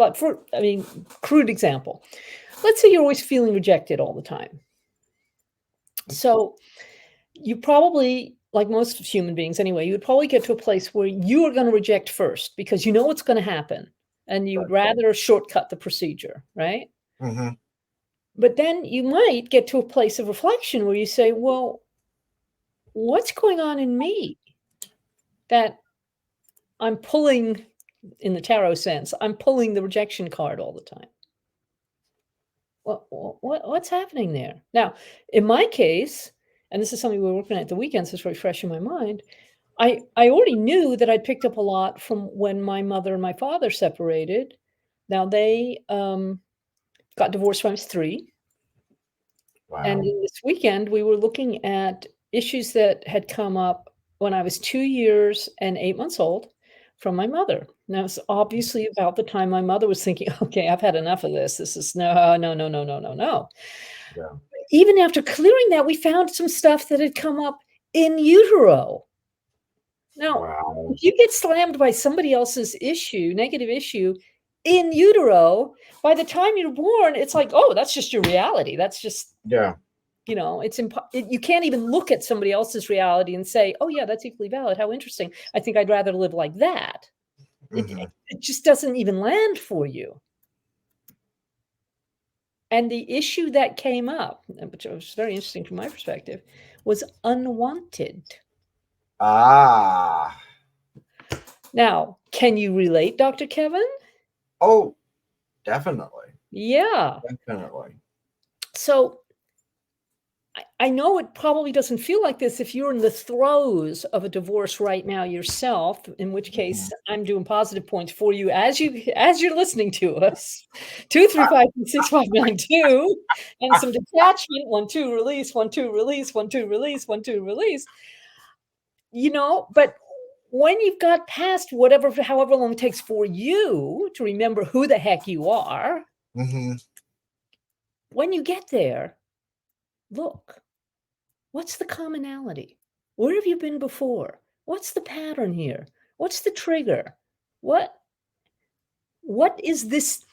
[SPEAKER 2] crude example. Let's say you're always feeling rejected all the time. So you probably, like most human beings anyway, you would probably get to a place where you are going to reject first because you know what's going to happen and you'd rather shortcut the procedure, right?
[SPEAKER 3] Mm-hmm.
[SPEAKER 2] But then you might get to a place of reflection where you say, well, what's going on in me that I'm pulling, in the tarot sense, I'm pulling the rejection card all the time? What's happening there? Now, in my case, and this is something we were working at the weekends, it's very fresh in my mind. I already knew that I'd picked up a lot from when my mother and my father separated. Now they got divorced when I was 3. And
[SPEAKER 3] Wow.
[SPEAKER 2] in this weekend, we were looking at issues that had come up when I was 2 years and 8 months old from my mother. Now, it's obviously about the time my mother was thinking, okay, I've had enough of this. This is no, no, no, no, no, no, no.
[SPEAKER 3] Yeah.
[SPEAKER 2] Even after clearing that, we found some stuff that had come up in utero. Now,
[SPEAKER 3] Wow.
[SPEAKER 2] if you get slammed by somebody else's negative issue in utero, by the time you're born, it's like, oh, that's just your reality. That's just,
[SPEAKER 3] Yeah.
[SPEAKER 2] you can't even look at somebody else's reality and say, oh, yeah, that's equally valid. How interesting. I think I'd rather live like that.
[SPEAKER 3] Mm-hmm.
[SPEAKER 2] It just doesn't even land for you. And the issue that came up, which was very interesting from my perspective, was unwanted.
[SPEAKER 3] Ah.
[SPEAKER 2] Now, can you relate, Dr. Kevin?
[SPEAKER 3] Oh, definitely.
[SPEAKER 2] Yeah.
[SPEAKER 3] Definitely.
[SPEAKER 2] So I know it probably doesn't feel like this if you're in the throes of a divorce right now yourself, in which case I'm doing positive points for you as you're listening to us. 235-6592 and some detachment. 1, 2, release, 1, 2, release, 1, 2, release, 1, 2, release. But when you've got past however long it takes for you to remember who the heck you are,
[SPEAKER 3] Mm-hmm.
[SPEAKER 2] when you get there, look. What's the commonality? Where have you been before? What's the pattern here? What's the trigger? What is this?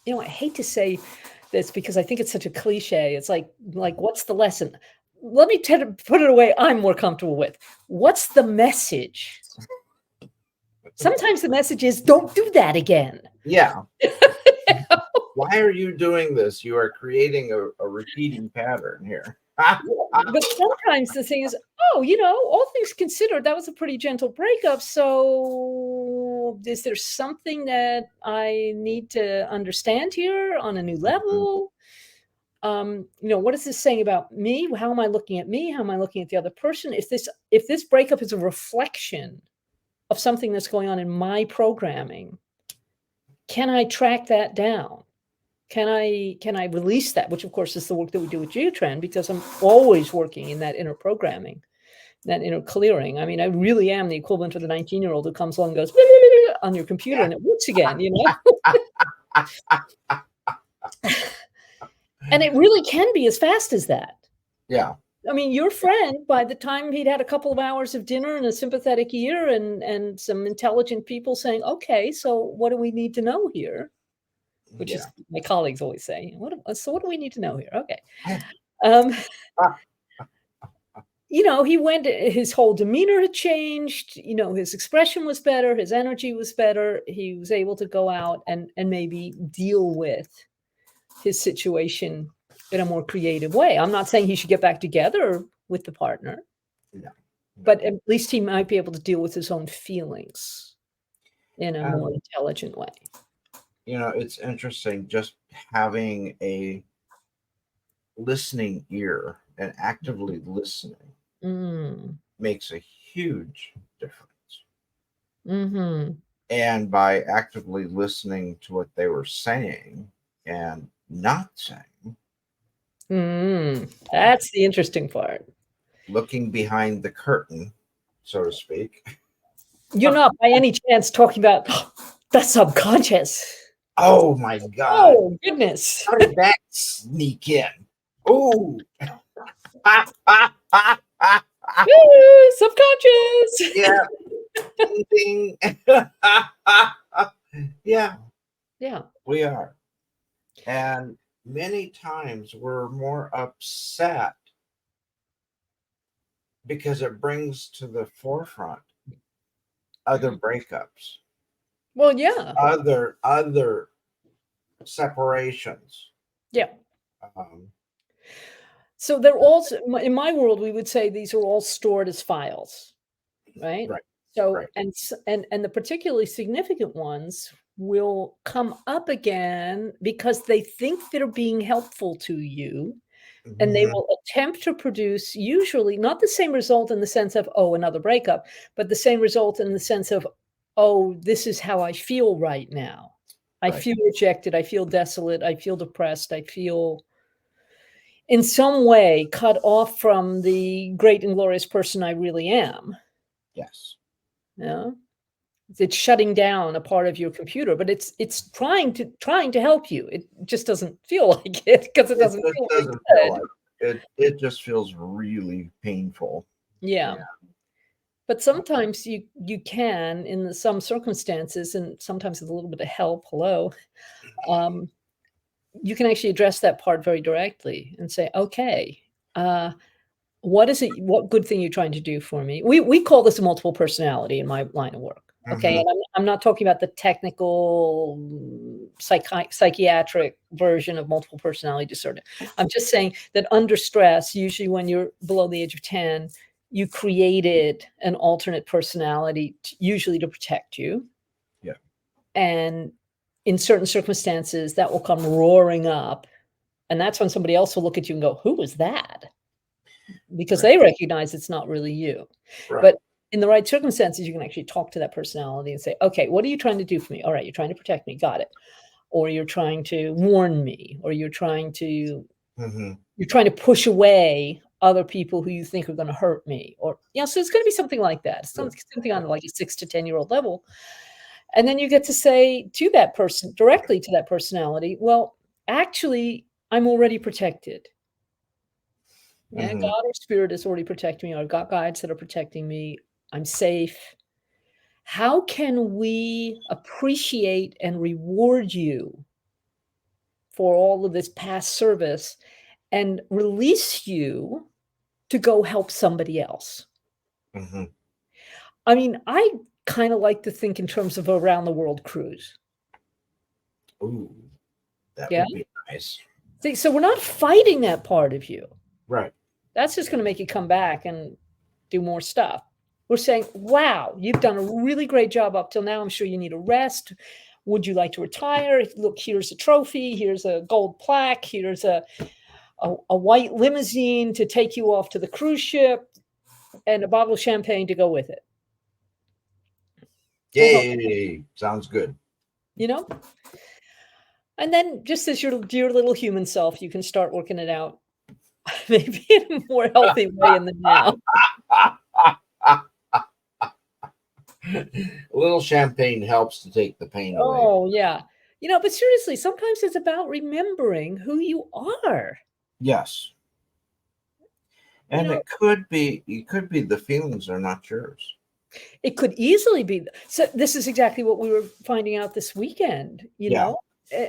[SPEAKER 2] I hate to say this because I think it's such a cliche. It's like what's the lesson? Let me put it away I'm more comfortable with. What's the message? Sometimes the message is don't do that again.
[SPEAKER 3] Yeah. Why are you doing this? You are creating a repeating pattern here.
[SPEAKER 2] But sometimes the thing is, all things considered, that was a pretty gentle breakup. So is there something that I need to understand here on a new level? What is this saying about me? How am I looking at me? How am I looking at the other person? If this breakup is a reflection of something that's going on in my programming, can I track that down? Can I release that? Which of course is the work that we do with Geotrend, because I'm always working in that inner programming, that inner clearing. I mean, I really am the equivalent of the 19-year-old who comes along and goes on your computer and it works again, And it really can be as fast as that.
[SPEAKER 3] Yeah.
[SPEAKER 2] I mean, your friend, by the time he'd had a couple of hours of dinner and a sympathetic ear and some intelligent people saying, okay, so what do we need to know here? Which is my colleagues always say, what do we need to know here? Okay. He went, his whole demeanor had changed, his expression was better, his energy was better. He was able to go out and maybe deal with his situation in a more creative way. I'm not saying he should get back together with the partner, but at least he might be able to deal with his own feelings in a more intelligent way.
[SPEAKER 3] It's interesting just having a listening ear and actively listening makes a huge difference.
[SPEAKER 2] Mm-hmm.
[SPEAKER 3] And by actively listening to what they were saying and not saying.
[SPEAKER 2] That's the interesting part.
[SPEAKER 3] Looking behind the curtain, so to speak.
[SPEAKER 2] You're not by any chance talking about the subconscious.
[SPEAKER 3] Oh my God.
[SPEAKER 2] Oh, goodness.
[SPEAKER 3] How did that sneak in? Ooh.
[SPEAKER 2] Woo, subconscious.
[SPEAKER 3] Yeah. Ding, ding. Yeah,
[SPEAKER 2] Yeah.
[SPEAKER 3] we are. And many times we're more upset because it brings to the forefront other breakups,
[SPEAKER 2] Well, yeah.
[SPEAKER 3] other separations.
[SPEAKER 2] Yeah.
[SPEAKER 3] Um,
[SPEAKER 2] So they're all, in my world, we would say these are all stored as files, right?
[SPEAKER 3] right,
[SPEAKER 2] So,
[SPEAKER 3] right.
[SPEAKER 2] and the particularly significant ones will come up again because they think they're being helpful to you, and they
[SPEAKER 3] Mhm.
[SPEAKER 2] will attempt to produce usually not the same result in the sense of, oh, another breakup, but the same result in the sense of, oh, this is how I feel right now. I
[SPEAKER 3] Right.
[SPEAKER 2] feel rejected. I feel desolate. I feel depressed. I feel in some way cut off from the great and glorious person I really am.
[SPEAKER 3] Yes.
[SPEAKER 2] Yeah. It's shutting down a part of your computer, but it's trying to help you. It just doesn't feel like it because it
[SPEAKER 3] It
[SPEAKER 2] doesn't
[SPEAKER 3] just
[SPEAKER 2] feel very
[SPEAKER 3] doesn't feel
[SPEAKER 2] good.
[SPEAKER 3] like it. It just feels really painful.
[SPEAKER 2] Yeah.
[SPEAKER 3] Yeah.
[SPEAKER 2] But sometimes you can, in some circumstances, and sometimes with a little bit of help, um, you can actually address that part very directly and say, okay, uh, what is it? What good thing you're trying to do for me? We call this a multiple personality in my line of work. Okay,
[SPEAKER 3] Mhm.
[SPEAKER 2] and I'm not talking about the technical psychiatric version of multiple personality disorder. I'm just saying that under stress, usually when you're below the age of 10, you created an alternate personality, usually to protect you.
[SPEAKER 3] Yeah.
[SPEAKER 2] And in certain circumstances, that will come roaring up. And that's when somebody else will look at you and go, who is that? Because
[SPEAKER 3] Right.
[SPEAKER 2] they recognize it's not really you.
[SPEAKER 3] Right.
[SPEAKER 2] But in the right circumstances, you can actually talk to that personality and say, okay, what are you trying to do for me? All right, you're trying to protect me. Got it. Or you're trying to warn me, or you're trying to
[SPEAKER 3] Mhm.
[SPEAKER 2] push away other people who you think are going to hurt me. Or, so it's going to be something like that. Something on like a 6 to 10-year-old level. And then you get to say to that person, directly to that personality, well, actually, I'm already protected. Yeah,
[SPEAKER 3] Mhm.
[SPEAKER 2] God or spirit is already protecting me. I've got guides that are protecting me. I'm safe. How can we appreciate and reward you for all of this past service and release you to go help somebody else?
[SPEAKER 3] Mhm.
[SPEAKER 2] I mean, I kind of like to think in terms of a round the world cruise.
[SPEAKER 3] Ooh, that
[SPEAKER 2] Yeah.
[SPEAKER 3] would be nice.
[SPEAKER 2] See, so we're not fighting that part of you.
[SPEAKER 3] Right.
[SPEAKER 2] That's just going to make you come back and do more stuff. We're saying, wow, you've done a really great job up till now. I'm sure you need a rest. Would you like to retire? Look, here's a trophy. Here's a gold plaque. Here's a white limousine to take you off to the cruise ship and a bottle of champagne to go with it. We'll help
[SPEAKER 3] Yay. Sounds good.
[SPEAKER 2] you know? And then just as your dear little human self, you can start working it out maybe in a more healthy way in the now.
[SPEAKER 3] A little champagne helps to take the pain away.
[SPEAKER 2] Oh, yeah. But seriously, sometimes it's about remembering who you are.
[SPEAKER 3] Yes.
[SPEAKER 2] You
[SPEAKER 3] And
[SPEAKER 2] know,
[SPEAKER 3] it could be the feelings are not yours.
[SPEAKER 2] it could easily be. So this is exactly what we were finding out this weekend,
[SPEAKER 3] Yeah.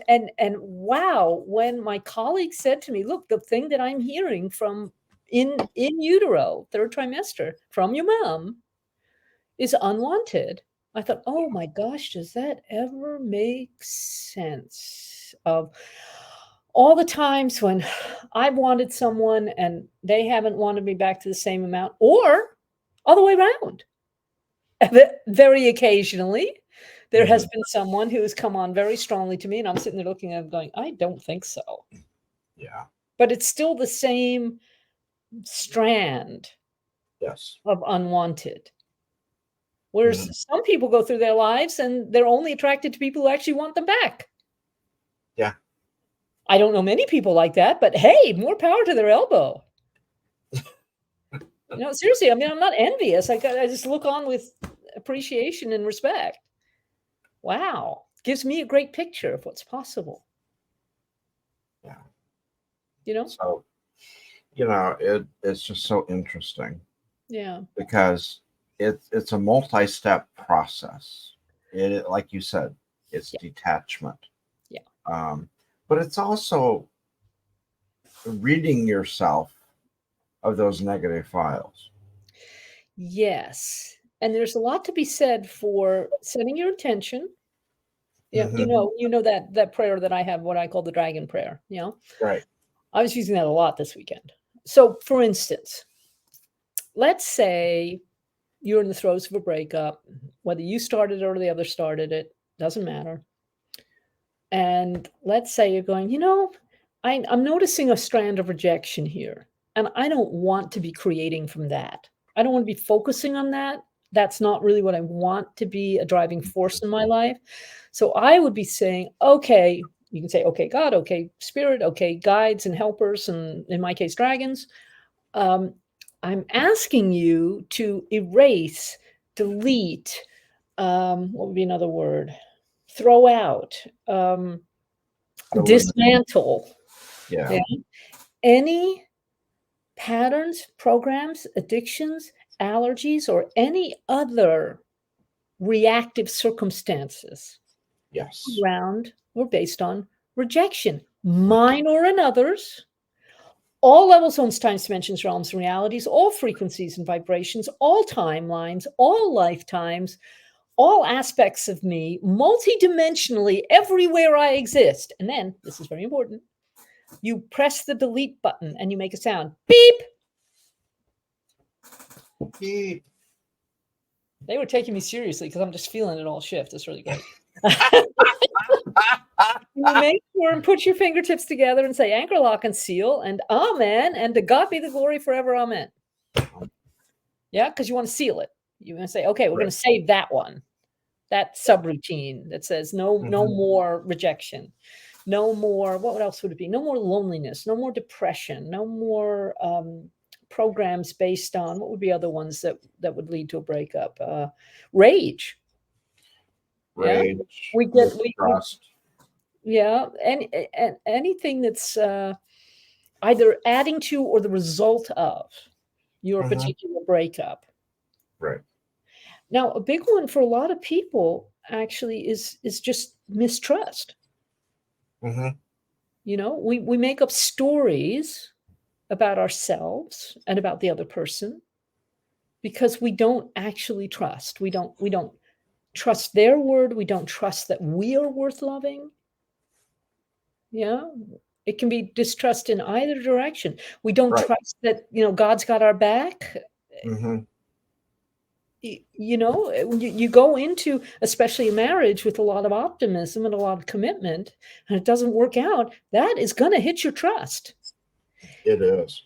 [SPEAKER 2] And wow, when my colleague said to me, look, the thing that I'm hearing from in utero, third trimester, from your mom is unwanted. I thought, oh my gosh, does that ever make sense? Of all the times when I've wanted someone and they haven't wanted me back to the same amount, or all the way around. Very occasionally, there has
[SPEAKER 3] Mhm.
[SPEAKER 2] been someone who has come on very strongly to me, and I'm sitting there looking at them going, I don't think so.
[SPEAKER 3] Yeah.
[SPEAKER 2] But it's still the same strand
[SPEAKER 3] Yes.
[SPEAKER 2] of unwanted. Whereas
[SPEAKER 3] Mhm.
[SPEAKER 2] some people go through their lives and they're only attracted to people who actually want them back.
[SPEAKER 3] Yeah.
[SPEAKER 2] I don't know many people like that, but hey, more power to their elbow. Seriously, I mean, I'm not envious. I just look on with appreciation and respect. Wow. Gives me a great picture of what's possible.
[SPEAKER 3] Yeah. So, it's just so interesting.
[SPEAKER 2] Yeah.
[SPEAKER 3] Because it's a multi-step process. It, like you said, it's detachment.
[SPEAKER 2] Yeah.
[SPEAKER 3] But it's also reading yourself of those negative files.
[SPEAKER 2] Yes. And there's a lot to be said for setting your intention. Yeah, that prayer that I have, what I call the dragon prayer,
[SPEAKER 3] Right.
[SPEAKER 2] I was using that a lot this weekend. So, for instance, let's say you're in the throes of a breakup, whether you started it or the other started it, doesn't matter. And let's say you're going, I'm noticing a strand of rejection here, and I don't want to be creating from that. I don't want to be focusing on that. That's not really what I want to be a driving force in my life. So I would be saying, okay, you can say, okay, God, okay, spirit, okay, guides and helpers, and in my case, dragons. I'm asking you to erase, delete, what would be another word? Throw out, dismantle.
[SPEAKER 3] Yeah.
[SPEAKER 2] Any patterns, programs, addictions, allergies, or any other reactive circumstances
[SPEAKER 3] Yes.
[SPEAKER 2] around or based on rejection, mine or another's, all levels, zones, times, dimensions, realms, and realities, all frequencies and vibrations, all timelines, all lifetimes, all aspects of me, multidimensionally, everywhere I exist. And then, this is very important, you press the delete button and you make a sound. Beep.
[SPEAKER 3] Beep.
[SPEAKER 2] They were taking me seriously because I'm just feeling it all shift. It's really great. You make sure and put your fingertips together and say anchor, lock, and seal, and amen, and to God be the glory forever, amen. Yeah, because you want to seal it. You want to say, okay, we're going to save that one, that subroutine that says no more rejection, no more, what else would it be? No more loneliness, no more depression, no more programs based on, what would be other ones that would lead to a breakup? Rage.
[SPEAKER 3] Rage.
[SPEAKER 2] Yeah? We get
[SPEAKER 3] trust.
[SPEAKER 2] Yeah, and anything that's either adding to or the result of your particular breakup.
[SPEAKER 3] Right.
[SPEAKER 2] Now, a big one for a lot of people actually is just mistrust. We make up stories about ourselves and about the other person because we don't actually trust. We don't trust their word. We don't trust that we are worth loving. Yeah. It can be distrust in either direction. We don't trust that, God's got our back. When you go into, especially a marriage, with a lot of optimism and a lot of commitment, and it doesn't work out, that is going to hit your trust.
[SPEAKER 3] It is.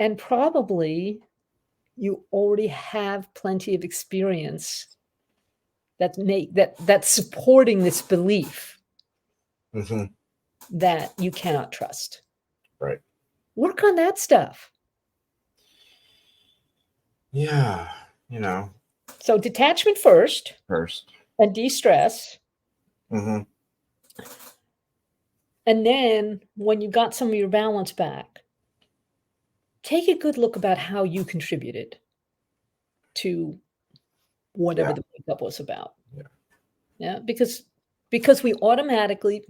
[SPEAKER 2] And probably you already have plenty of experience that's supporting this belief that you cannot trust.
[SPEAKER 3] Right.
[SPEAKER 2] Work on that stuff.
[SPEAKER 3] Yeah.
[SPEAKER 2] So detachment first. And de-stress. And then when you got some of your balance back, take a good look about how you contributed to whatever the breakup was about. Yeah, because we're automatically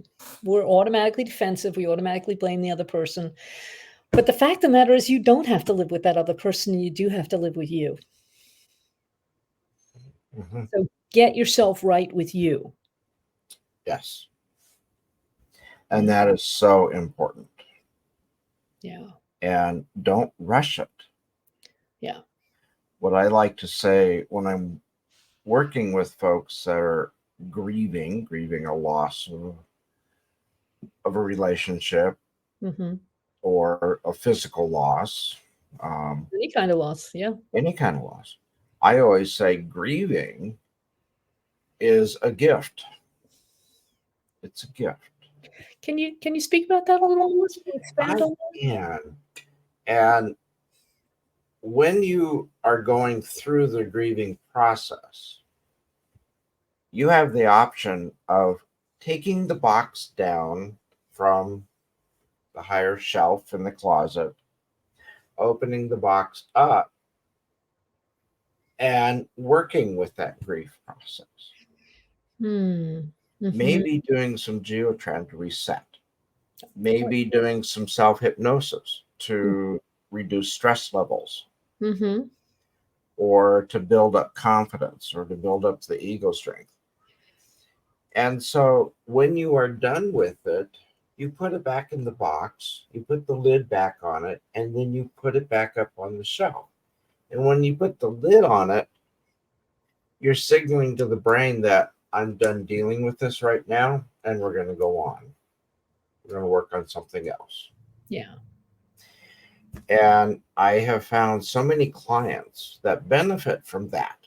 [SPEAKER 2] defensive. We automatically blame the other person. But the fact of the matter is you don't have to live with that other person. You do have to live with you. So get yourself right with you.
[SPEAKER 3] Yes. And that is so important.
[SPEAKER 2] Yeah.
[SPEAKER 3] And don't rush it.
[SPEAKER 2] Yeah.
[SPEAKER 3] What I like to say when I'm working with folks that are grieving a loss of a relationship or a physical loss.
[SPEAKER 2] Any kind of loss. Yeah.
[SPEAKER 3] Any kind of loss. I always say grieving is a gift. It's a gift.
[SPEAKER 2] Can you speak about that a little more? Expand
[SPEAKER 3] I
[SPEAKER 2] on that?
[SPEAKER 3] can. And when you are going through the grieving process, you have the option of taking the box down from the higher shelf in the closet, opening the box up, and working with that grief process.
[SPEAKER 2] Hmm. Mhm.
[SPEAKER 3] Maybe doing some geotrend reset, maybe doing some self hypnosis to reduce stress levels
[SPEAKER 2] Mhm.
[SPEAKER 3] or to build up confidence or to build up the ego strength. And so when you are done with it, you put it back in the box, you put the lid back on it, and then you put it back up on the shelf. And when you put the lid on it, you're signaling to the brain that I'm done dealing with this right now, and we're going to go on. We're going to work on something else.
[SPEAKER 2] Yeah.
[SPEAKER 3] And I have found so many clients that benefit from that.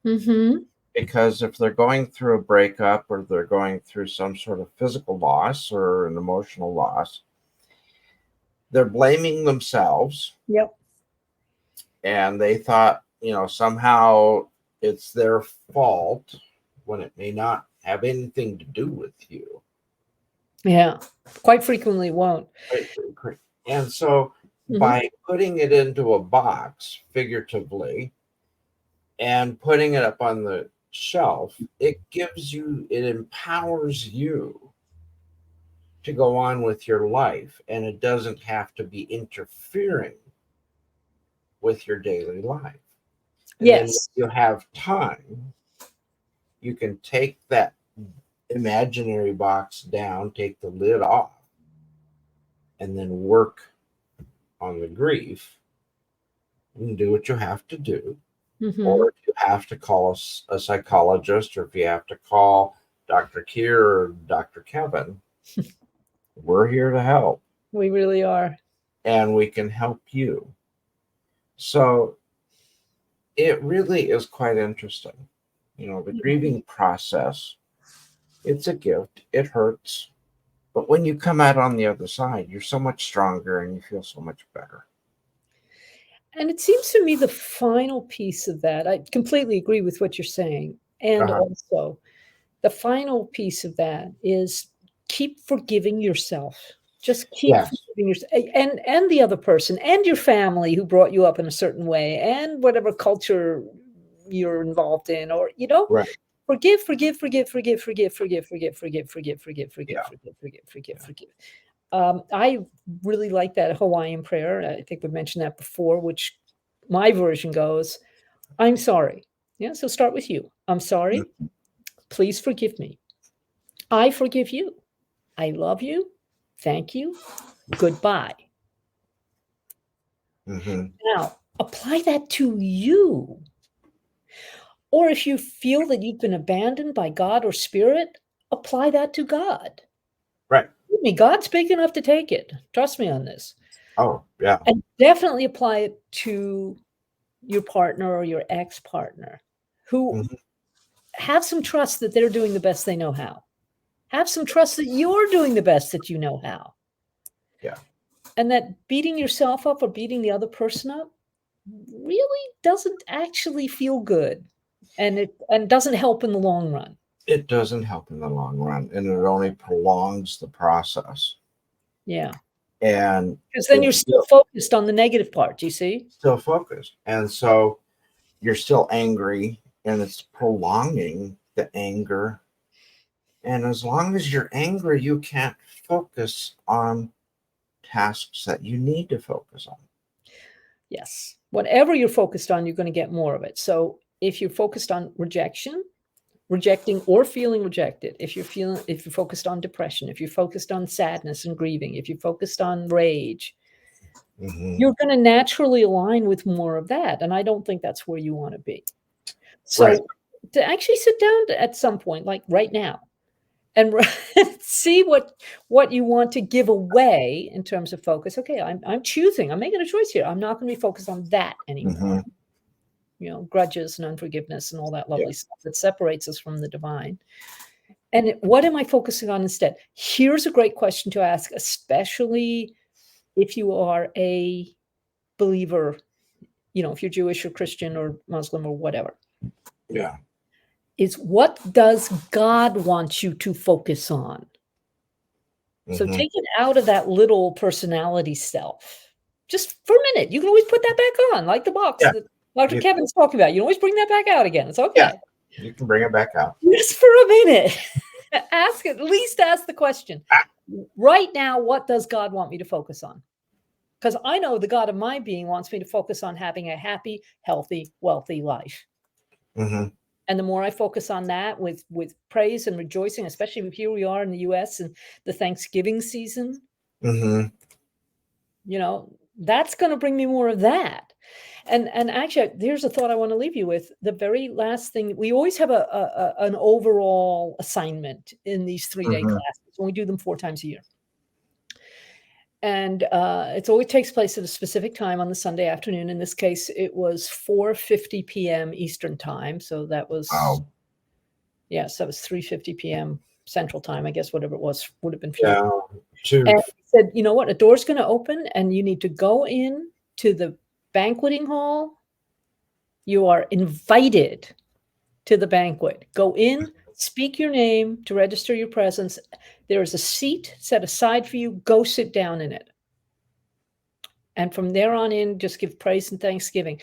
[SPEAKER 2] Mhm.
[SPEAKER 3] Because if they're going through a breakup or they're going through some sort of physical loss or an emotional loss, they're blaming themselves
[SPEAKER 2] Yep.
[SPEAKER 3] and they thought, somehow it's their fault when it may not have anything to do with you.
[SPEAKER 2] Yeah. Quite frequently won't.
[SPEAKER 3] Right. And so
[SPEAKER 2] Mhm.
[SPEAKER 3] by putting it into a box, figuratively, and putting it up on the shelf, it empowers you to go on with your life, and it doesn't have to be interfering with your daily life. And then
[SPEAKER 2] Yes.
[SPEAKER 3] you have time, you can take that imaginary box down, take the lid off, and then work on the grief and do what you have to do.
[SPEAKER 2] Mhm.
[SPEAKER 3] Or if you have to call a psychologist, or if you have to call Dr. Keir or Dr. Kevin, we're here to help,
[SPEAKER 2] We really are.
[SPEAKER 3] and we can help you. So it really is quite interesting. The grieving process, it's a gift. It hurts. But when you come out on the other side, you're so much stronger and you feel so much better.
[SPEAKER 2] And it seems to me the final piece of that, I completely agree with what you're saying. And
[SPEAKER 3] Uh-huh.
[SPEAKER 2] also, the final piece of that is keep forgiving yourself. Just keep
[SPEAKER 3] Yes.
[SPEAKER 2] forgiving yourself and the other person and your family who brought you up in a certain way and whatever culture you're involved in, or
[SPEAKER 3] Right.
[SPEAKER 2] forgive, forgive, forgive, forgive, forgive, forgive, forgive, forgive, forgive, forgive, forgive,
[SPEAKER 3] Yeah.
[SPEAKER 2] forgive, forgive, forgive, forgive. I really like that Hawaiian prayer. I think we mentioned that before, which my version goes, I'm sorry. Yeah, so start with you. I'm sorry. Please forgive me. I forgive you. I love you. Thank you. Goodbye.
[SPEAKER 3] Mm-hmm.
[SPEAKER 2] Now, apply that to you. Or if you feel that you've been abandoned by God or spirit, apply that to God.
[SPEAKER 3] Right.
[SPEAKER 2] Believe me, God's big enough to take it. Trust me on this.
[SPEAKER 3] Oh, yeah.
[SPEAKER 2] And definitely apply it to your partner or your ex-partner who
[SPEAKER 3] Mhm.
[SPEAKER 2] have some trust that they're doing the best they know how. Have some trust that you're doing the best that you know how.
[SPEAKER 3] Yeah.
[SPEAKER 2] And that beating yourself up or beating the other person up really doesn't actually feel good, and it doesn't help in the long run.
[SPEAKER 3] It doesn't help in the long run, and it only prolongs the process.
[SPEAKER 2] Yeah.
[SPEAKER 3] And
[SPEAKER 2] Because then you're
[SPEAKER 3] it's
[SPEAKER 2] still focused on the negative part, you see?
[SPEAKER 3] still focused. And so you're still angry, and it's prolonging the anger. And as long as you're angry, you can't focus on tasks that you need to focus on.
[SPEAKER 2] Yes. Whatever you're focused on, you're going to get more of it. So if you're focused on rejecting or feeling rejected, if you're focused on depression, if you're focused on sadness and grieving, if you're focused on rage,
[SPEAKER 3] Mm-hmm.
[SPEAKER 2] you're going to naturally align with more of that. And I don't think that's where you want to be.
[SPEAKER 3] Right.
[SPEAKER 2] So to actually sit down at some point, like right now, and see what you want to give away in terms of focus. Okay, I'm choosing. I'm making a choice here. I'm not going to be focused on that anymore.
[SPEAKER 3] Mm-hmm.
[SPEAKER 2] Grudges and unforgiveness and all that
[SPEAKER 3] Yeah.
[SPEAKER 2] lovely stuff that separates us from the divine. And what am I focusing on instead? Here's a great question to ask, especially if you are a believer, if you're Jewish or Christian or Muslim or whatever,
[SPEAKER 3] Yeah.
[SPEAKER 2] is what does God want you to focus on? So
[SPEAKER 3] Mhm.
[SPEAKER 2] take it out of that little personality self. Just for a minute. You can always put that back on, like the box
[SPEAKER 3] Yeah.
[SPEAKER 2] that Dr.
[SPEAKER 3] You-
[SPEAKER 2] Kevin's talking about. You can always bring that back out again. It's okay.
[SPEAKER 3] Yeah. You can bring it back out.
[SPEAKER 2] Just for a minute. At least ask the question. Right now, what does God want me to focus on? Because I know the God of my being wants me to focus on having a happy, healthy, wealthy life.
[SPEAKER 3] Hmm.
[SPEAKER 2] And the more I focus on that with praise and rejoicing, especially here we are in the US and the Thanksgiving season,
[SPEAKER 3] Hmm.
[SPEAKER 2] that's going to bring me more of that. And actually, here's a thought I want to leave you with. The very last thing, we always have an overall assignment in these 3-day
[SPEAKER 3] Hmm.
[SPEAKER 2] classes, and we do them 4 times a year. And it always takes place at a specific time on the Sunday afternoon. In this case, it was 4:50 p.m. Eastern time. So that was,
[SPEAKER 3] Wow.
[SPEAKER 2] yes, that was 3:50 p.m. Central time, I guess, whatever it was, would have been for you.
[SPEAKER 3] Yeah. Two.
[SPEAKER 2] And he said, you know what? A door's going to open and you need to go in to the banqueting hall. You are invited to the banquet. Go in, speak your name to register your presence. There is a seat set aside for you. Go sit down in it. And from there on in, just give praise and thanksgiving.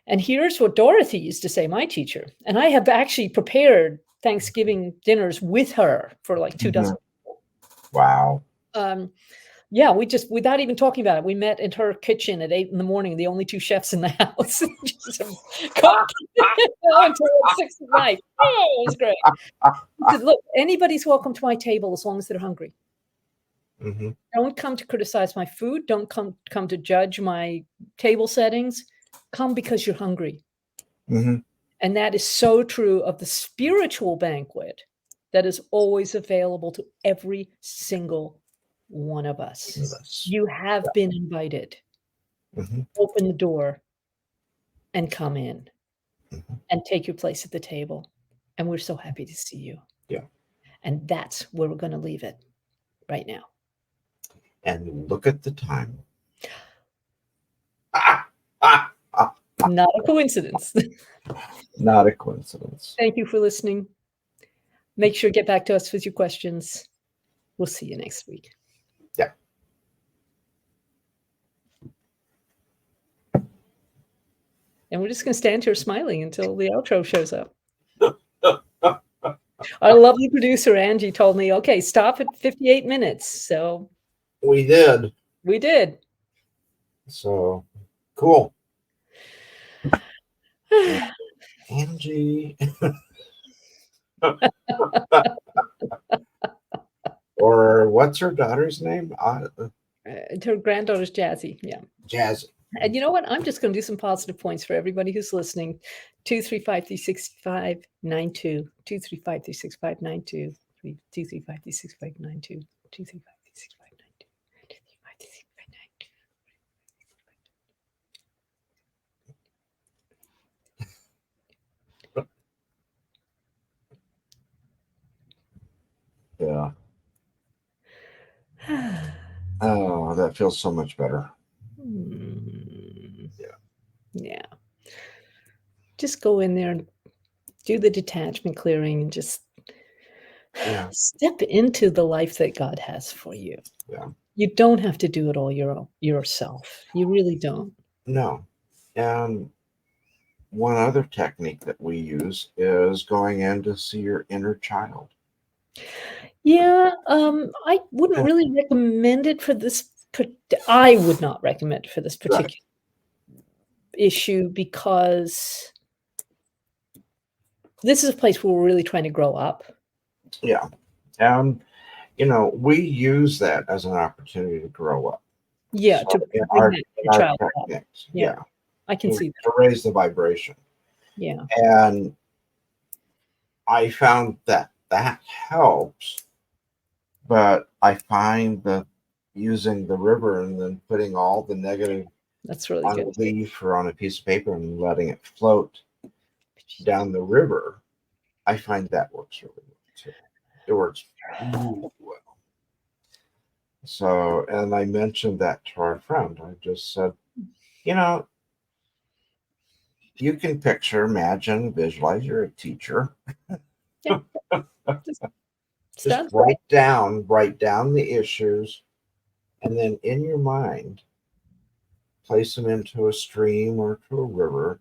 [SPEAKER 2] And here's what Dorothy used to say, my teacher. And I have actually prepared Thanksgiving dinners with her for like 2 dozen.
[SPEAKER 3] Wow.
[SPEAKER 2] Yeah, we just, without even talking about it, we met in her kitchen at 8 a.m, the only 2 chefs in the house. Just cooked until 6 at night. Oh, it was great. He said, look, anybody's welcome to my table as long as they're hungry.
[SPEAKER 3] Hmm.
[SPEAKER 2] Don't come to criticize my food. Don't come to judge my table settings. Come because you're hungry.
[SPEAKER 3] Hmm.
[SPEAKER 2] And that is so true of the spiritual banquet that is always available to every single one of us.
[SPEAKER 3] Yes.
[SPEAKER 2] You have been invited.
[SPEAKER 3] Hmm.
[SPEAKER 2] Open the door and come in
[SPEAKER 3] Hmm.
[SPEAKER 2] and take your place at the table. And we're so happy to see you.
[SPEAKER 3] Yeah.
[SPEAKER 2] And that's where we're going to leave it right now.
[SPEAKER 3] And look at the time. Ah, ah, ah.
[SPEAKER 2] Not a coincidence.
[SPEAKER 3] Not a coincidence.
[SPEAKER 2] Thank you for listening. Make sure to get back to us with your questions. We'll see you next week.
[SPEAKER 3] Yeah.
[SPEAKER 2] And we're just going to stand here smiling until the outro shows up. Our lovely producer, Angie, told me, okay, stop at 58 minutes. So
[SPEAKER 3] We did.
[SPEAKER 2] we did.
[SPEAKER 3] So cool. Angie. Or what's her daughter's name?
[SPEAKER 2] Her granddaughter's Jazzy. Yeah.
[SPEAKER 3] Jazz.
[SPEAKER 2] And you know what? I'm just going to do some positive points for everybody who's listening. 235-365-92. 235-365-92. 235-365-92. 235-365-92.
[SPEAKER 3] Yeah. Oh, that feels so much better.
[SPEAKER 2] Yeah. Just go in there and do the detachment clearing and just step into the life that God has for you.
[SPEAKER 3] Yeah.
[SPEAKER 2] You don't have to do it all yourself. You really don't.
[SPEAKER 3] No. And one other technique that we use is going in to see your inner child.
[SPEAKER 2] Yeah, I wouldn't really recommend it for this. I would not recommend it for this particular issue because this is a place where we're really trying to grow up.
[SPEAKER 3] Yeah. And, we use that as an opportunity to grow up.
[SPEAKER 2] Yeah,
[SPEAKER 3] So
[SPEAKER 2] to
[SPEAKER 3] in
[SPEAKER 2] bring
[SPEAKER 3] our
[SPEAKER 2] that child up.
[SPEAKER 3] techniques.
[SPEAKER 2] Yeah, I can see that.
[SPEAKER 3] To raise the vibration.
[SPEAKER 2] Yeah.
[SPEAKER 3] And I found that helps. But I find that using the river and then putting all the negative
[SPEAKER 2] That's really
[SPEAKER 3] on
[SPEAKER 2] good.
[SPEAKER 3] a leaf or on a piece of paper and letting it float down the river, I find that works really well too. It works really well. So, and I mentioned that to our friend. I just said, you know, you can picture, imagine, visualize. You're a teacher.
[SPEAKER 2] Yeah. Just
[SPEAKER 3] Just
[SPEAKER 2] start.
[SPEAKER 3] write down the issues, and then in your mind, place them into a stream or to a river,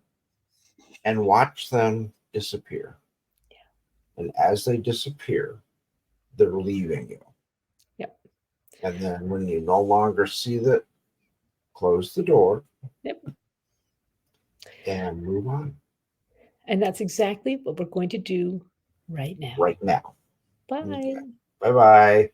[SPEAKER 3] and watch them disappear. And as they disappear, they're leaving you.
[SPEAKER 2] Yep.
[SPEAKER 3] And then when you no longer see that, close the door.
[SPEAKER 2] Yep.
[SPEAKER 3] And move on
[SPEAKER 2] And that's exactly what we're going to do right now.
[SPEAKER 3] right now.
[SPEAKER 2] Bye.
[SPEAKER 3] Okay. Bye-bye.